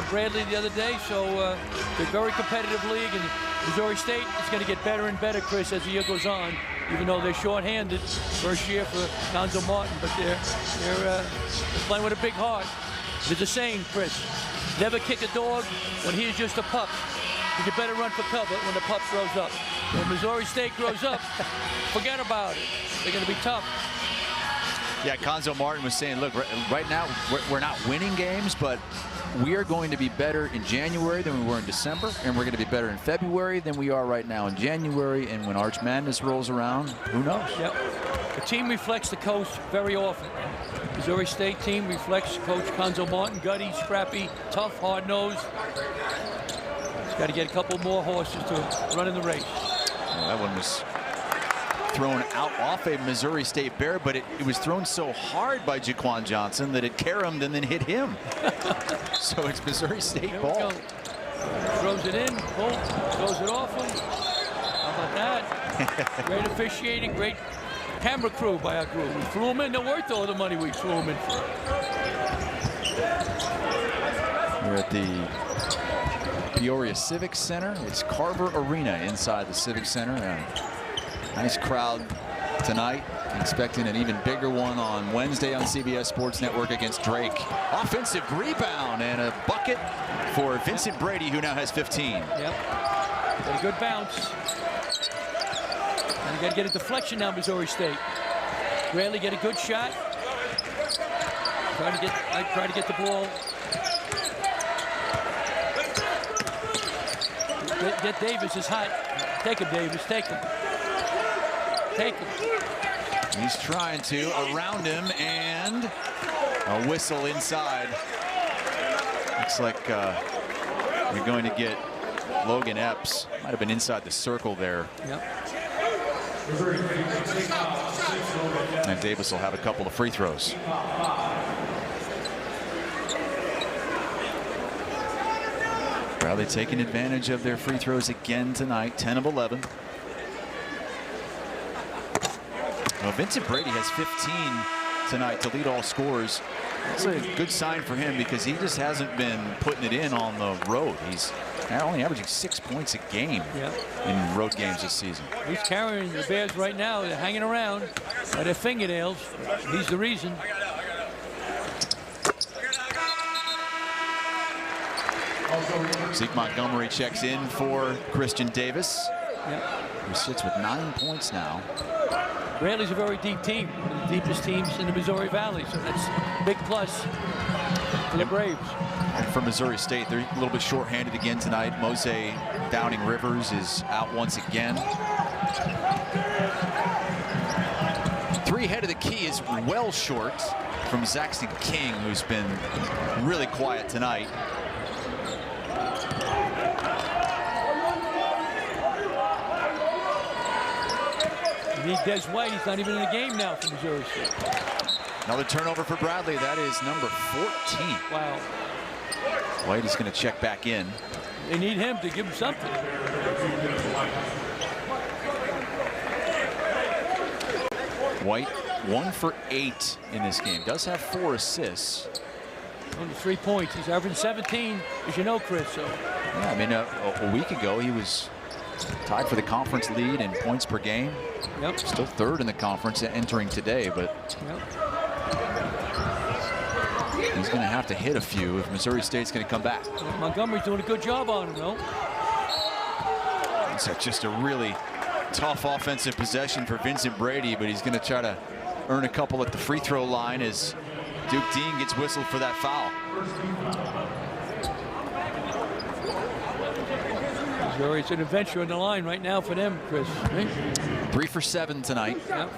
Bradley the other day. So it's a very competitive league, and Missouri State is going to get better and better, Chris, as the year goes on. Even though they're short-handed first year for Gonzo Martin, but they're playing with a big heart. There's a saying, Chris, never kick a dog when he is just a pup. You better run for cover when the pup grows up. When Missouri State grows up, forget about it. They're going to be tough. Yeah, Gonzo Martin was saying, look, right now we're not winning games, but we are going to be better in January than we were in December, and we're going to be better in February than we are right now in January. And when Arch Madness rolls around, who knows? Yep. The team reflects the coach very often. Missouri State team reflects Coach Gonzo Martin, gutty, scrappy, tough, hard-nosed. He's got to get a couple more horses to run in the race. Well, that one was thrown out off a Missouri State Bear, but it was thrown so hard by Jaquan Johnson that it caromed and then hit him. So it's Missouri State ball. Throws it in, boom, throws it off him. How about that? Great officiating, great camera crew by our crew. We flew him in, they're worth all the money we flew him in for. We're at the Peoria Civic Center. It's Carver Arena inside the Civic Center. Nice crowd tonight. Expecting an even bigger one on Wednesday on CBS Sports Network against Drake. Offensive rebound and a bucket for Vincent Brady, who now has 15. Yep. Got a good bounce. And you got to get a deflection now, Missouri State. Bradley get a good shot. Try to get the ball Get Davis is hot. Take him, Davis. Take him. Take him. He's trying to around him, and a whistle inside. Looks like we're going to get Logan Epps. Might have been inside the circle there. Yep. And Davis will have a couple of free throws. Bradley taking advantage of their free throws again tonight, 10 of 11. Well, Vincent Brady has 15 tonight to lead all scorers. That's a good sign for him because he just hasn't been putting it in on the road. He's only averaging 6 points a game in road games this season. He's carrying the Bears right now. They're hanging around by their fingernails. He's the reason. Zeke Montgomery checks in for Christian Davis, who sits with 9 points now. Bradley's a very deep team, one of the deepest teams in the Missouri Valley, so that's a big plus for the Braves. And for Missouri State, they're a little bit shorthanded again tonight. Mose Downing Rivers is out once again. Three head of the key is well short from Zaxton King, who's been really quiet tonight. You need Des White. He's not even in the game now for Missouri State. Another turnover for Bradley. That is number 14. Wow. White is going to check back in. They need him to give him something. White 1 for 8 in this game. Does have 4 assists. Only 3 points. He's averaging 17, as you know, Chris. So. Yeah, I mean, a week ago he was tied for the conference lead in points per game. Yep. Still third in the conference entering today, but he's going to have to hit a few if Missouri State's going to come back. Montgomery's doing a good job on him, though. It's just a really tough offensive possession for Vincent Brady, but he's going to try to earn a couple at the free throw line as Duke Dean gets whistled for that foul. It's an adventure on the line right now for them, Chris. Right? 3 for 7 tonight. Yep.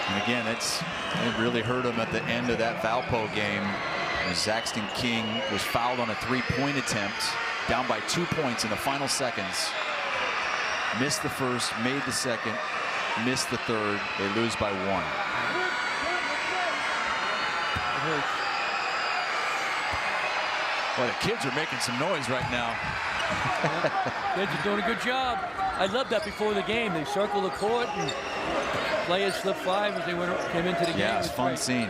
And again, it really hurt him at the end of that Valpo game. Zaxton King was fouled on a 3-point attempt, down by 2 points in the final seconds. Missed the first, made the second, missed the third. They lose by 1. Well, the kids are making some noise right now. Kids are doing a good job. I loved that before the game. They circle the court and players slip 5 as they came into the game. Yeah, it's a fun scene.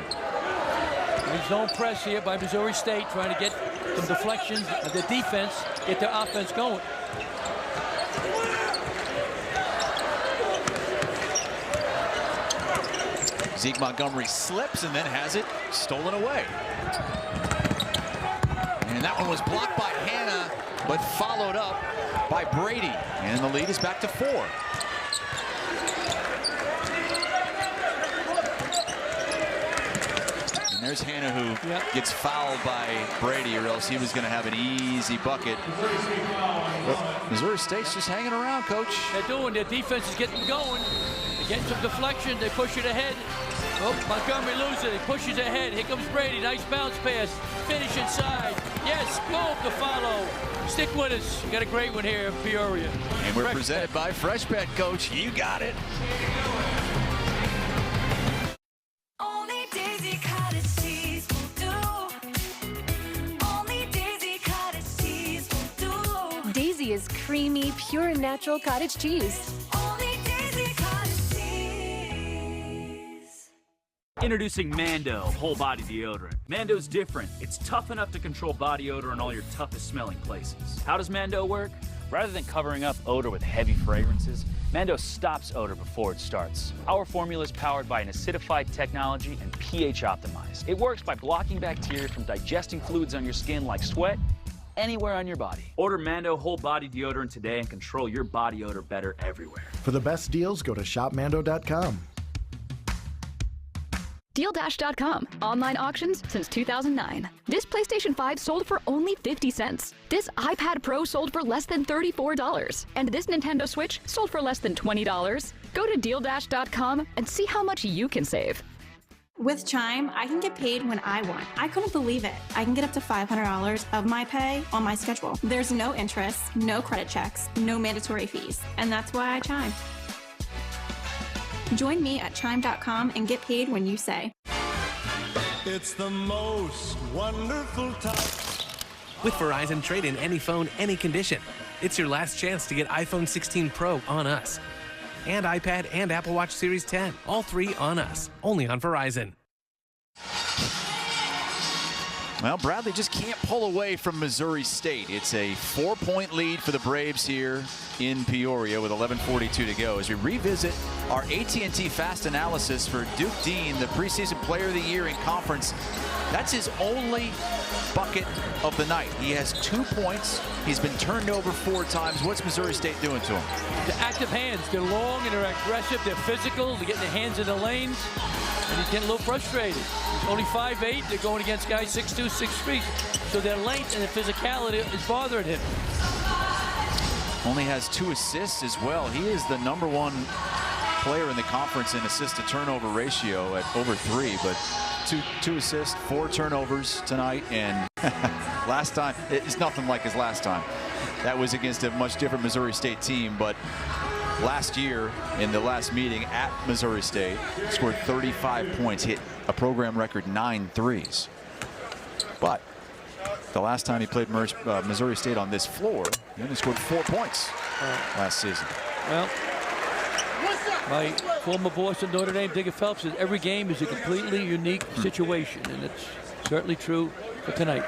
Zone press here by Missouri State, trying to get some deflections of the defense, get their offense going. Zeke Montgomery slips and then has it stolen away. And that one was blocked by Hanna, but followed up by Brady. And the lead is back to 4. And there's Hanna who gets fouled by Brady, or else he was going to have an easy bucket. But Missouri State's just hanging around, Coach. They're doing. Their defense is getting going. They get some deflection. They push it ahead. Oh, Montgomery loses it. He pushes ahead. Here comes Brady. Nice bounce pass. Finish inside. Yes, boom, the follow. Stick with us. You got a great one here in Peoria. And we're presented by Fresh Pet, Coach. You got it. Only Daisy Cottage cheese will do. Only Daisy Cottage cheese will do. Daisy is creamy, pure natural cottage cheese. Only Daisy Cottage cheese. Introducing Mando Whole Body Deodorant. Mando's different. It's tough enough to control body odor in all your toughest smelling places. How does Mando work? Rather than covering up odor with heavy fragrances, Mando stops odor before it starts. Our formula is powered by an acidified technology and pH optimized. It works by blocking bacteria from digesting fluids on your skin like sweat anywhere on your body. Order Mando Whole Body Deodorant today and control your body odor better everywhere. For the best deals, go to shopmando.com. DealDash.com. Online auctions since 2009. This PlayStation 5 sold for only 50 cents. This iPad Pro sold for less than $34. And this Nintendo Switch sold for less than $20. Go to DealDash.com and see how much you can save. With Chime, I can get paid when I want. I couldn't believe it. I can get up to $500 of my pay on my schedule. There's no interest, no credit checks, no mandatory fees. And that's why I Chime. Join me at Chime.com and get paid when you say. It's the most wonderful time. With Verizon, trade in any phone, any condition. It's your last chance to get iPhone 16 Pro on us. And iPad and Apple Watch Series 10. All three on us. Only on Verizon. Well, Bradley just can't pull away from Missouri State. It's a 4-point lead for the Braves here in Peoria with 11:42 to go. As we revisit our AT&T Fast Analysis for Duke Dean, the preseason player of the year in conference. That's his only bucket of the night. He has 2 points. He's been turned over 4 times. What's Missouri State doing to him? The active hands. They're long and they're aggressive. They're physical. They're getting their hands in the lanes. And he's getting a little frustrated. He's only 5'8". They're going against guys 6'2", 6'3". So their length and their physicality is bothering him. Only has 2 assists as well. He is the #1 player in the conference in assist-to-turnover ratio at over 3, but two assists, 4 turnovers tonight, and last time, it's nothing like his last time. That was against a much different Missouri State team, but last year in the last meeting at Missouri State, scored 35 points, hit a program record 9 threes. But the last time he played Missouri State on this floor, he only scored 4 points last season. Well, my former boss in Notre Dame, Digger Phelps, says every game is a completely unique situation, and it's certainly true for tonight.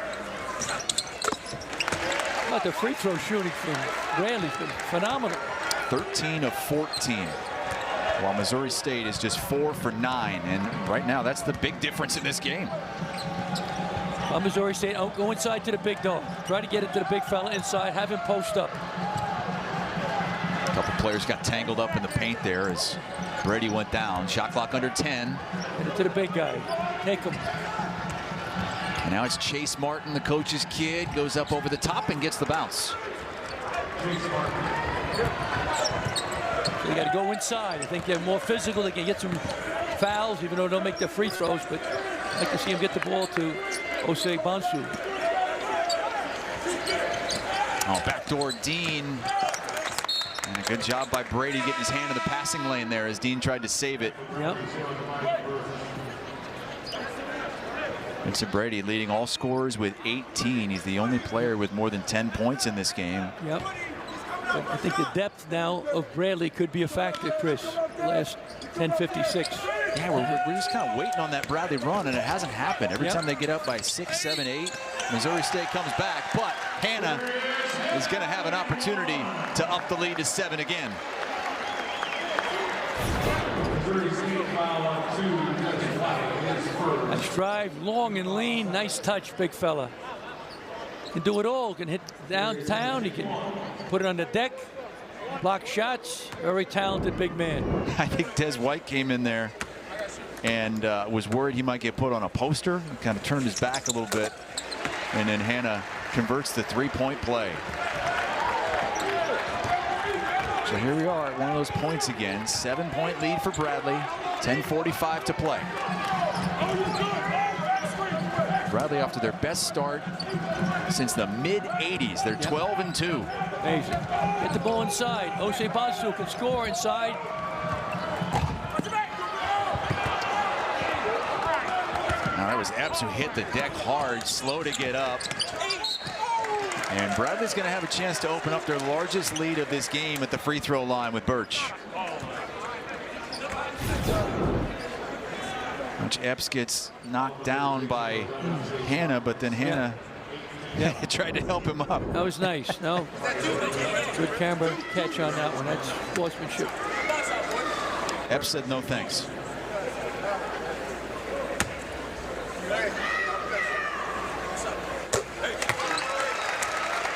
How about the free throw shooting from Bradley's been phenomenal. 13 of 14, while Missouri State is just 4 for 9, and right now that's the big difference in this game. Missouri State, go inside to the big dog. Try to get it to the big fella inside, have him post up. A couple players got tangled up in the paint there as Brady went down. Shot clock under 10. Get it to the big guy. Take him. And now it's Chase Martin, the coach's kid, goes up over the top and gets the bounce. So you got to go inside. I think they're more physical. They can get some fouls, even though they don't make their free throws. But I'd like to see him get the ball to Osei Bonsu. Oh, backdoor Dean. And a good job by Brady getting his hand in the passing lane there as Dean tried to save it. Yep. Vincent Brady leading all scorers with 18. He's the only player with more than 10 points in this game. Yep. I think the depth now of Bradley could be a factor, Chris. Last 10:56. Yeah, we're just kind of waiting on that Bradley run, and it hasn't happened. Every time they get up by 6, 7, 8, Missouri State comes back, but Hannah is going to have an opportunity to up the lead to 7 again. Nice drive, long and lean, nice touch, big fella. Can do it all. Can hit downtown. He can put it on the deck, block shots. Very talented big man. I think Des White came in there and was worried he might get put on a poster. He kind of turned his back a little bit, and then Hannah converts the 3-point play. So here we are at one of those points again. 7-point lead for Bradley. 10:45 to play. Bradley off to their best start since the mid-'80s. They're 12-2. Amazing. Get the ball inside. Osei Bonsu can score inside. Now that was Epps who hit the deck hard, slow to get up. And Bradley's going to have a chance to open up their largest lead of this game at the free throw line with Birch. Which Epps gets knocked down by Hannah, but then Hannah tried to help him up. That was nice. No, good camera catch on that one. That's sportsmanship. Epps said no thanks.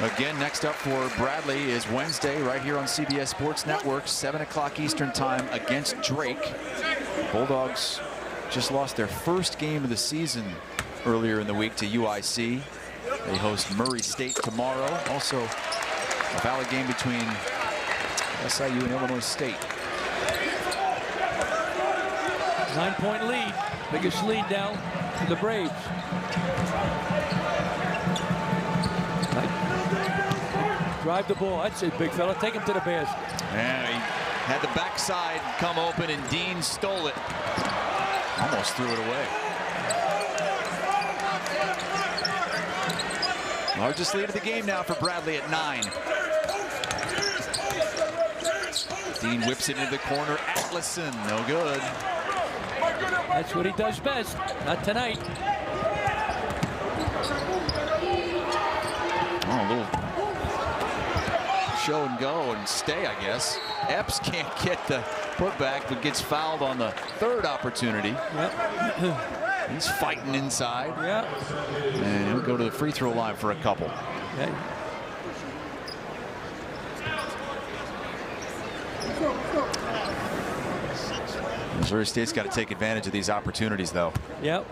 Again, next up for Bradley is Wednesday right here on CBS Sports Network, 7 o'clock Eastern time against Drake. Bulldogs just lost their first game of the season earlier in the week to UIC. They host Murray State tomorrow. Also, a valid game between SIU and Illinois State. 9-point lead. Biggest lead now for the Braves. Drive the ball. That's it, big fella. Take him to the basket. Yeah, he had the backside come open, and Dean stole it. Almost threw it away. Largest lead of the game now for Bradley at 9. Dean whips it into the corner. Atlason, no good. That's what he does best. Not tonight. Oh, a little show and go and stay, I guess. Epps can't get the putback, but gets fouled on the third opportunity. Yep. He's fighting inside. Yeah. And he'll go to the free throw line for a couple. Okay. Missouri State's got to take advantage of these opportunities, though. Yep.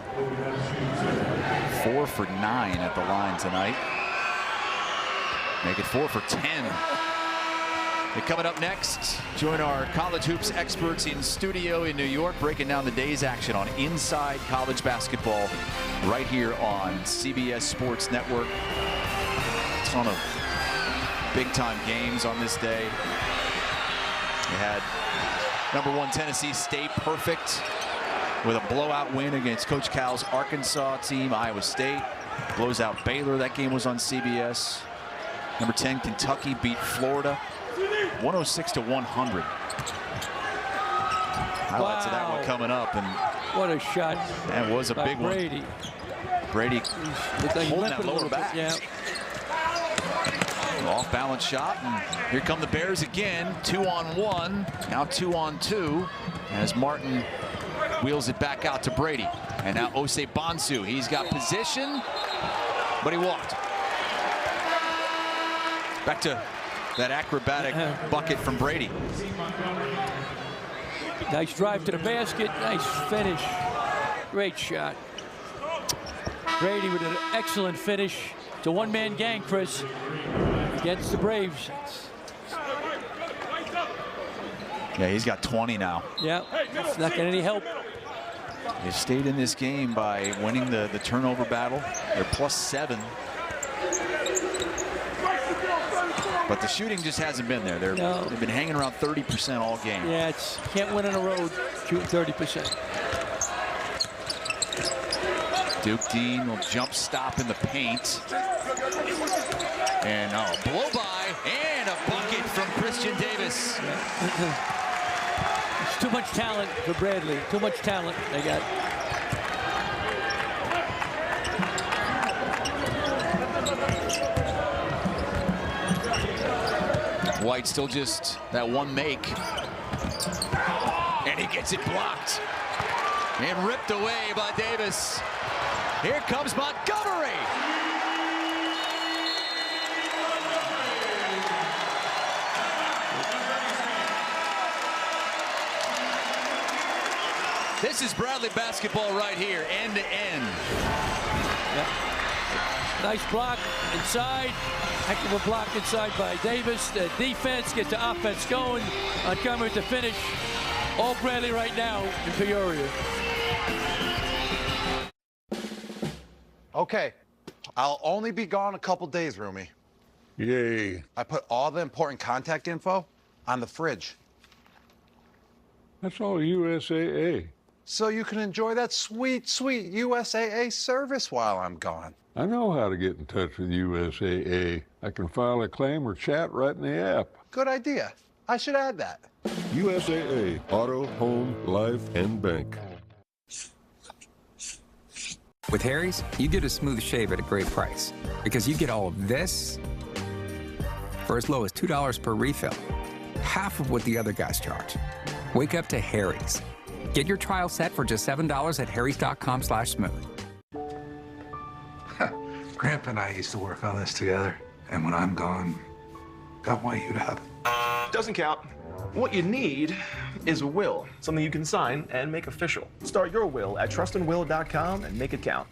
4 for 9 at the line tonight. Make it 4 for 10. And coming up next, join our college hoops experts in studio in New York, breaking down the day's action on Inside College Basketball right here on CBS Sports Network. A ton of big-time games on this day. We had #1 Tennessee State perfect with a blowout win against Coach Cal's Arkansas team. Iowa State blows out Baylor. That game was on CBS. #10 Kentucky beat Florida 106-100. Highlights of that one coming up, and what a shot! That was a big Brady. one. Brady holding that lower back. Yeah. Off-balance shot, and here come the Bears again. 2-on-1, now 2-on-2, as Martin wheels it back out to Brady. And now Osei Bonsu, he's got position, but he walked. Back to that acrobatic bucket from Brady. Nice drive to the basket, nice finish. Great shot. Brady with an excellent finish. It's a one-man gang, Chris, against the Braves. Yeah, he's got 20 now. Yeah, it's not getting any help. They stayed in this game by winning the turnover battle. They're +7. But the shooting just hasn't been there. They've been hanging around 30% all game. Yeah, it's can't win on the road shooting 30%. Duke Dean will jump stop in the paint. And a blow by and a bucket from Christian Davis. It's too much talent for Bradley. Too much talent they got. White still just that one make. And he gets it blocked. And ripped away by Davis. Here comes Montgomery. This is Bradley basketball right here, end to end. Yep. Nice block inside. Heck of a block inside by Davis. The defense gets the offense going. Montgomery to finish. All Bradley right now in Peoria. Okay, I'll only be gone a couple days, Rumi. Yay. I put all the important contact info on the fridge. That's all USAA. So you can enjoy that sweet, sweet USAA service while I'm gone. I know how to get in touch with USAA. I can file a claim or chat right in the app. Good idea. I should add that. USAA, auto, home, life, and bank. With Harry's, you get a smooth shave at a great price because you get all of this for as low as $2 per refill, half of what the other guys charge. Wake up to Harry's. Get your trial set for just $7 at harrys.com/smooth. Grandpa and I used to work on this together, and when I'm gone, I want you to have it. Doesn't count. What you need is a will, something you can sign and make official. Start your will at trustandwill.com and make it count.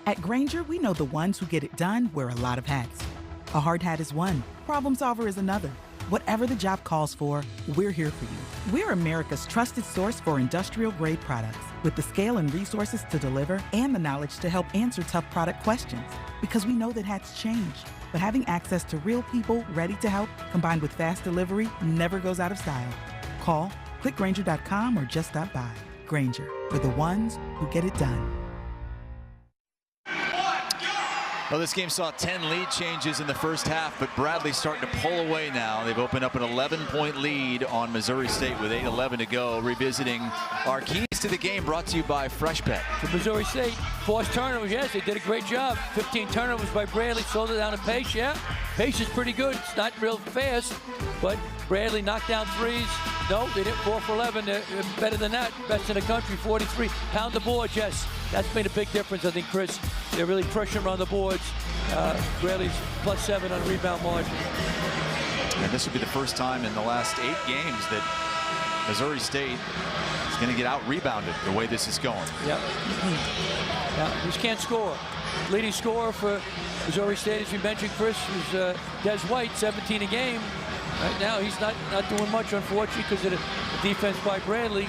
At Grainger, we know the ones who get it done wear a lot of hats. A hard hat is one, problem solver is another. Whatever the job calls for, we're here for you. We're America's trusted source for industrial-grade products, with the scale and resources to deliver and the knowledge to help answer tough product questions. Because we know that hats change, but having access to real people ready to help, combined with fast delivery, never goes out of style. Call, click Grainger.com, or just stop by. Grainger, for the ones who get it done. Well, this game saw 10 lead changes in the first half, but Bradley's starting to pull away now. They've opened up an 11-point lead on Missouri State with 8:11 to go. Revisiting our keys to the game, brought to you by Fresh Bet. For Missouri State, forced turnovers, yes, they did a great job. 15 turnovers by Bradley, slowed it down in pace, yeah. Pace is pretty good. It's not real fast, but Bradley knocked down threes. No, they didn't 4 for 11. They're better than that. Best in the country, 43. Pound the boards, yes. That's made a big difference, I think, Chris. They're really pressuring on the boards. Bradley's +7 on rebound margin. And this will be the first time in the last 8 games that Missouri State is going to get out-rebounded the way this is going. Yeah. Yeah, just can't score. Leading scorer for Missouri State, as we mentioned, Chris, is Des White, 17 a game. Right now, he's not doing much, unfortunately, because of the defense by Bradley.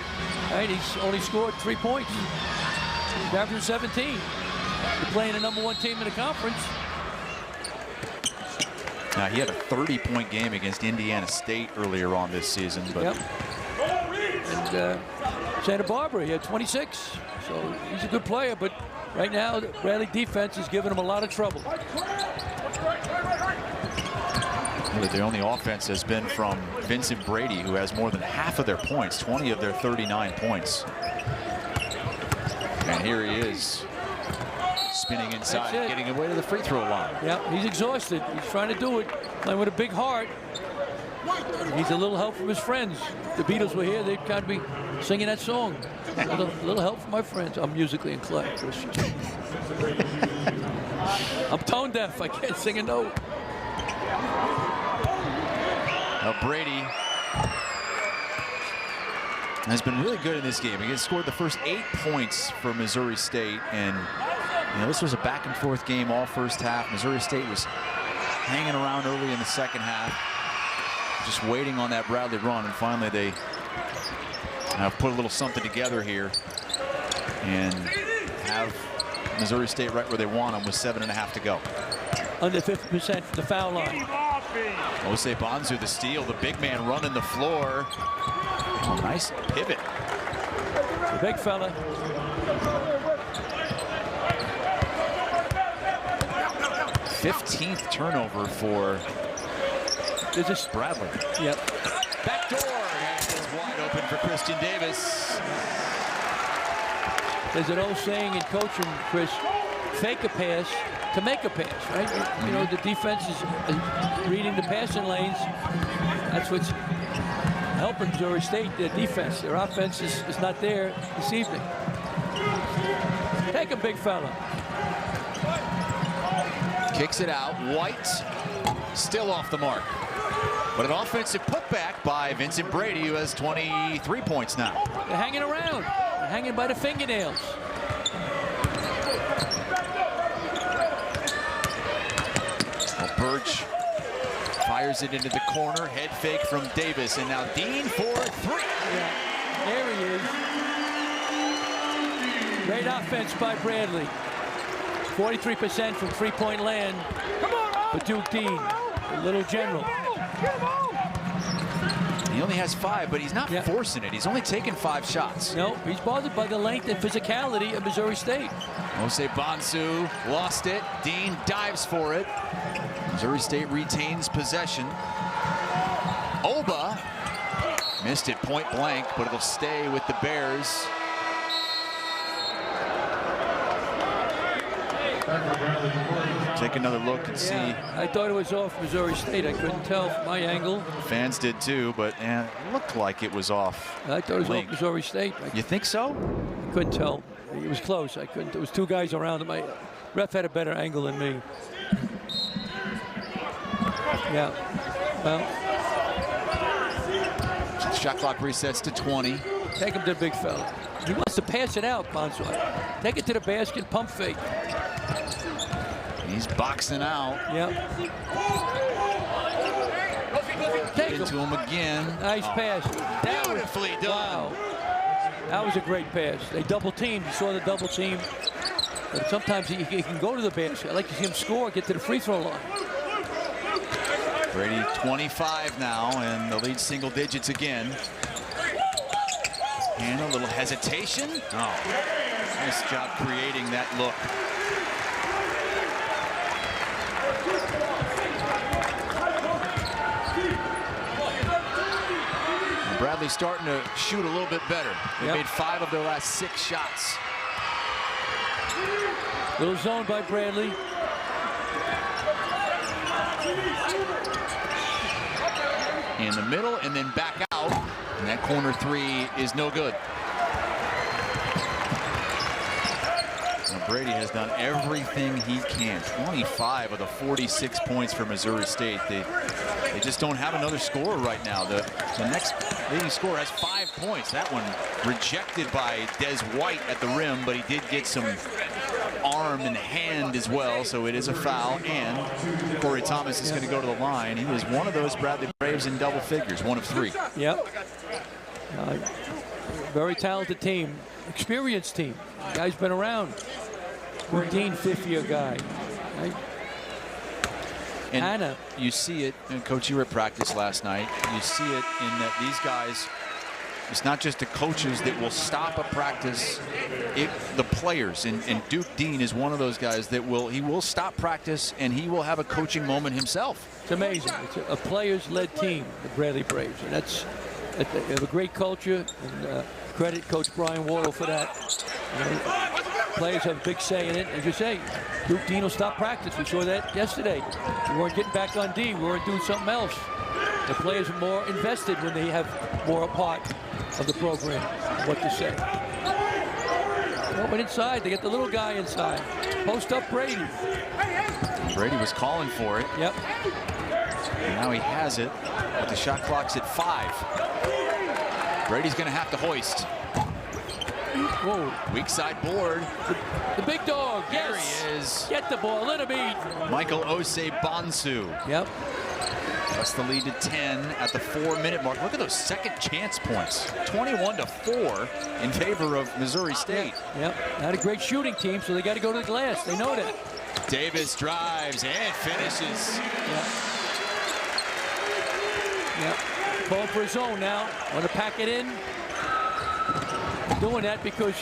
Right, he's only scored 3 points. He's averaging 17. They're playing the #1 team in the conference. Now, he had a 30-point game against Indiana State earlier on this season. But yep. And Santa Barbara, he had 26. So he's a good player, but right now, the Bradley defense is giving him a lot of trouble. The only offense has been from Vincent Brady, who has more than half of their points, 20 of their 39 points. And here he is, spinning inside, getting away to the free throw line. Yeah, he's exhausted. He's trying to do it, playing with a big heart. He needs a little help from his friends. If the Beatles were here, they'd kind of be singing that song. A little help from my friends. I'm musically inclined, Christian. I'm tone deaf. I can't sing a note. Brady has been really good in this game. He has scored the first 8 points for Missouri State, and this was a back-and-forth game all first half. Missouri State was hanging around early in the second half, just waiting on that Bradley run, and finally they have put a little something together here and have Missouri State right where they want them with 7.5 to go. Under 50% from the foul line. Osei Bonsu, the steal, the big man running the floor. Oh, nice pivot. The big fella. th turnover for Bradley. Yep. Back door is wide open for Christian Davis. There's an old saying in coaching, Chris, fake a pass to make a pass, right? You know, the defense is reading the passing lanes. That's what's helping Missouri State, their defense. Their offense is not there this evening. Take a big fella. Kicks it out. White still off the mark. But an offensive putback by Vincent Brady, who has 23 points now. They're hanging around. They're hanging by the fingernails. Birch fires it into the corner. Head fake from Davis. And now Dean for 3. Yeah. There he is. Great offense by Bradley. 43% from three-point land for Duke Dean, the little general. He only has 5, but he's not forcing it. He's only taken 5 shots. No, he's bothered by the length and physicality of Missouri State. Osei Bonsu lost it. Dean dives for it. Missouri State retains possession. Oba missed it point blank, but it'll stay with the Bears. Take another look and see. I thought it was off Missouri State. I couldn't tell from my angle. Fans did too, but it looked like it was off. I thought it was off Missouri State. You think so? I couldn't tell. It was close. I couldn't. There was 2 guys around him. My ref had a better angle than me. Yeah. Well. shot clock resets to 20. Take him to the big fella. He wants to pass it out, Bonzo. Take it to the basket, pump fake. He's boxing out. Yep. Take into him again. Nice pass. Beautifully done. Wow. That was a great pass. They double teamed. You saw the double team. But sometimes he can go to the basket. I like to see him score, get to the free throw line. Brady 25 now, and the lead single digits again. And a little hesitation. Oh, nice job creating that look. And Bradley starting to shoot a little bit better. They made 5 of their last 6 shots. Little zone by Bradley. In the middle and then back out. And that corner 3 is no good. Now Brady has done everything he can. 25 of the 46 points for Missouri State. They just don't have another scorer right now. The next leading scorer has 5 points. That one rejected by Des White at the rim, but he did get some arm and hand as well, so it is a foul, and Corey Thomas is going to go to the line. He was one of those Bradley Braves in double figures, 1 of 3. Yep. Very talented team, experienced team. The guy's been around. Good Dean, 50-year guy. Right? And Hannah. You see it, and Coach, you were at practice last night. You see it in that these guys, it's not just the coaches that will stop a practice, the players, and Duke Dean is one of those guys that he will stop practice and he will have a coaching moment himself. It's amazing. It's a players-led team, the Bradley Braves, and they have a great culture, and credit Coach Brian Wardle for that. Players have a big say in it. As you say, Duke Dean will stop practice. We saw that yesterday. We weren't getting back on D. We weren't doing something else. The players are more invested when they have more a part of the program, what to say. But inside, they get the little guy inside. Post up Brady. Brady was calling for it. Yep. And now he has it, but the shot clock's at 5. Brady's going to have to hoist. Whoa. Weak side board. The big dog, yes. There he is. Get the ball, let him eat. Michael Osei-Bonsu. Yep. That's the lead to 10 at the 4-minute mark. Look at those second chance points. 21-4 in favor of Missouri State. Yep. Not a great shooting team, so they got to go to the glass. They know that. Davis drives and finishes. Yep. Calling for a zone now. Want to pack it in. Doing that because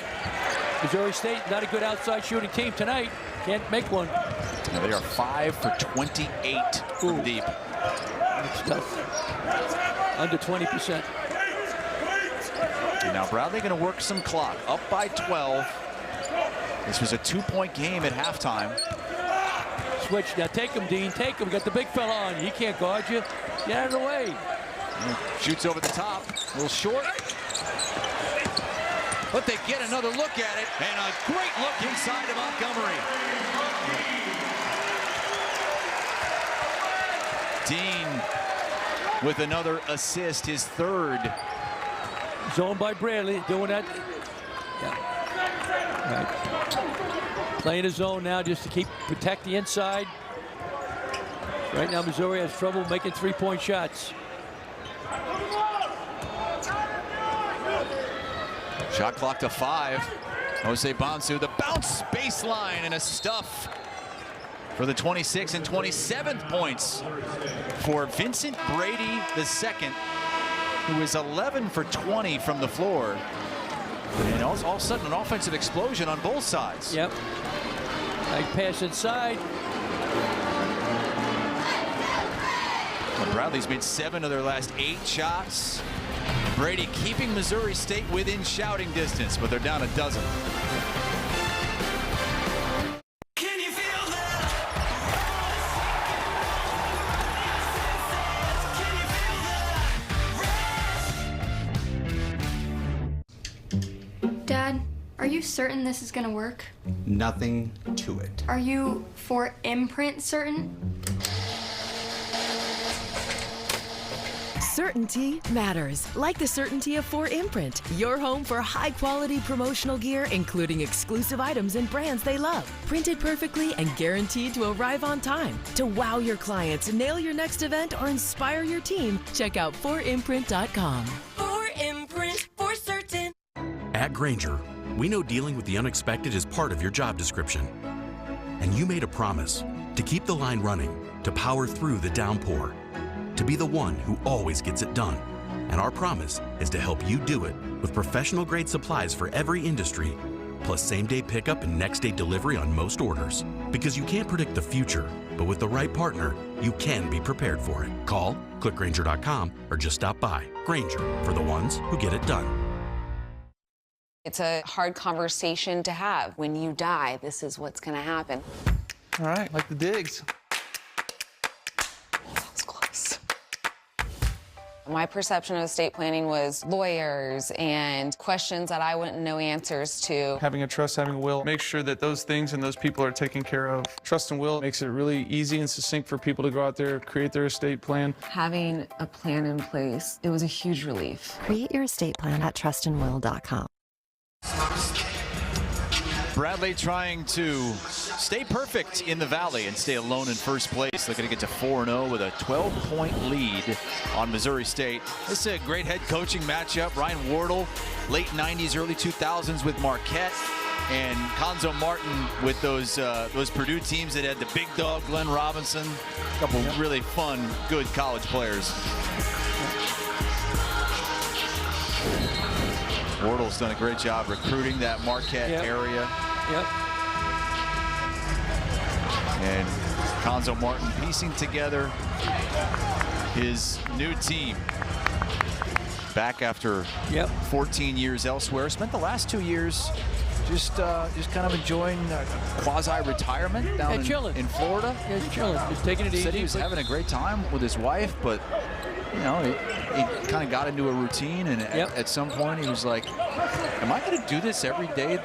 Missouri State, not a good outside shooting team tonight. Can't make one. Now they are 5 for 28 from deep. That's tough. Under 20%. And now Bradley going to work some clock. Up by 12. This was a 2-point game at halftime. Switch. Now take him, Dean. Take him. Got the big fella on you. He can't guard you. Get out of the way. Shoots over the top. A little short. But they get another look at it. And a great look inside of Montgomery. Dean with another assist, his 3rd. Zone by Bradley, doing that. Yeah. Right. Playing a zone now just to protect the inside. Right now Missouri has trouble making 3-point shots. Shot clock to 5. Osei-Bonsu, the bounce baseline and a stuff for the 26th and 27th points for Vincent Brady II, who is 11 for 20 from the floor. And all of a sudden, an offensive explosion on both sides. Yep. Nice pass inside. Well, Bradley's made 7 of their last 8 shots. Brady keeping Missouri State within shouting distance, but they're down a dozen. Dad, are you certain this is gonna work? Nothing to it. Are you for imprint certain? Certainty matters, like the certainty of 4imprint, your home for high-quality promotional gear, including exclusive items and brands they love. Printed perfectly and guaranteed to arrive on time. To wow your clients, nail your next event, or inspire your team, check out 4imprint.com. 4imprint, for certain. At Grainger, we know dealing with the unexpected is part of your job description. And you made a promise to keep the line running, to power through the downpour, to be the one who always gets it done. And our promise is to help you do it with professional-grade supplies for every industry, plus same-day pickup and next-day delivery on most orders. Because you can't predict the future, but with the right partner, you can be prepared for it. Call, click Grainger.com, or just stop by. Grainger, for the ones who get it done. It's a hard conversation to have. When you die, this is what's going to happen. All right, like the digs. My perception of estate planning was lawyers and questions that I wouldn't know answers to. Having a trust, having a will, make sure that those things and those people are taken care of. Trust and will makes it really easy and succinct for people to go out there, create their estate plan. Having a plan in place, it was a huge relief. Create your estate plan at trustandwill.com. Bradley trying to stay perfect in the Valley and stay alone in first place. Looking to get to 4-0 with a 12-point lead on Missouri State. This is a great head coaching matchup. Ryan Wardle, late 90s, early 2000s with Marquette. And Conzo Martin with those Purdue teams that had the big dog, Glenn Robinson. A couple really fun, good college players. Wardle's done a great job recruiting that Marquette area. And Conzo Martin piecing together his new team. Back after 14 years elsewhere. Spent the last 2 years just kind of enjoying quasi-retirement down in Florida. Yeah, he's chilling. Just taking it easy. Said he was having a great time with his wife, but you know, he kind of got into a routine, and at some point he was like, am I going to do this every day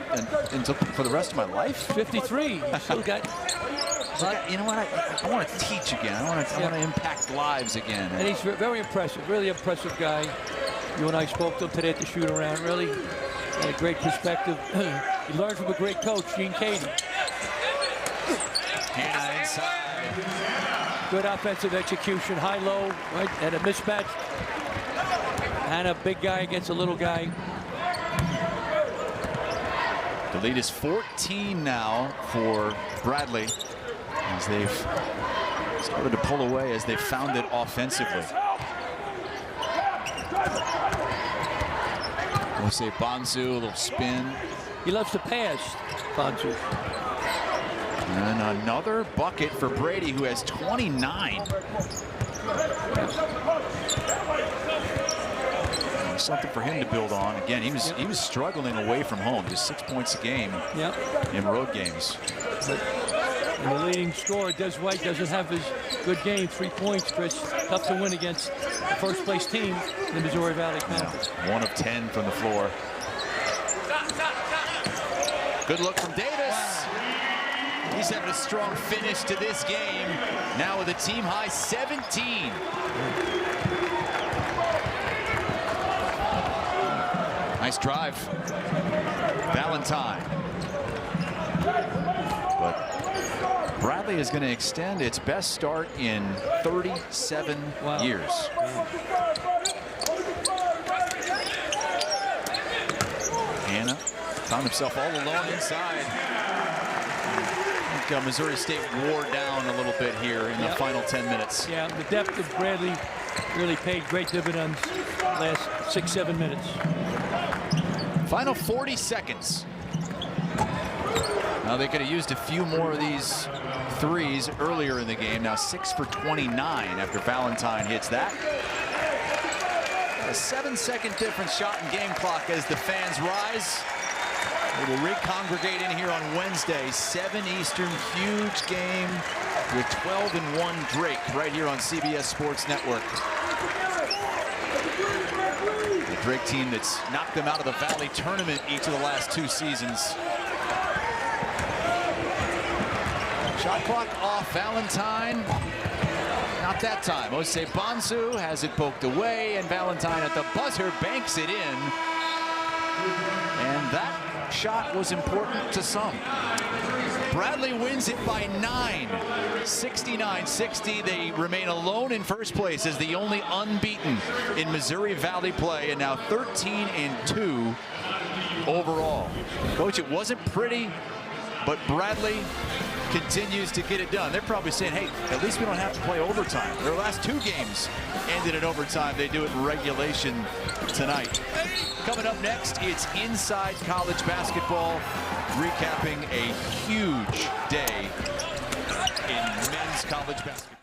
until for the rest of my life? 53. Still got. Like, you know what? I want to teach again. I want to impact lives again. And he's very impressive. Really impressive guy. You and I spoke to him today at the shoot around. Really had a great perspective. He learned from a great coach, Gene Cady. Hannah inside. Good offensive execution, high-low, right, and a mismatch. And a big guy against a little guy. The lead is 14 now for Bradley as they've started to pull away as they've found it offensively. We'll say Bonsu, a little spin. He loves to pass, Bonsu. And another bucket for Brady, who has 29. Something for him to build on. Again, he was struggling away from home, just 6 points a game in road games. And the leading scorer, Des White, doesn't have his good game. 3 points, Chris. Tough to win against the first-place team, the Missouri Valley Panthers. 1 of 10 from the floor. Good look from Davis. He's having a strong finish to this game. Now with a team-high 17. Nice drive. Valentine. But Bradley is going to extend its best start in 37 years. Hannah found himself all alone inside. I think Missouri State wore down a little bit here in the final 10 minutes. Yeah, the depth of Bradley really paid great dividends last 6-7 minutes. Final 40 seconds. Now they could have used a few more of these threes earlier in the game. Now 6 for 29 after Valentine hits that. A 7-second difference shot in game clock as the fans rise. We will recongregate in here on Wednesday, 7 Eastern, huge game with 12-1 Drake right here on CBS Sports Network. The Drake team that's knocked them out of the Valley Tournament each of the last 2 seasons. Shot clock off. Valentine Not that time. Ose Bonsu has it poked away, and Valentine at the buzzer banks it in. And that shot was important to some. Bradley wins it by 9, 69-60. They remain alone in first place as the only unbeaten in Missouri Valley play, and now 13-2 overall. Coach, it wasn't pretty, but Bradley continues to get it done. They're probably saying, hey, at least we don't have to play overtime. Their last 2 games ended in overtime. They do it in regulation tonight. Coming up next, it's Inside College Basketball, recapping a huge day in men's college basketball.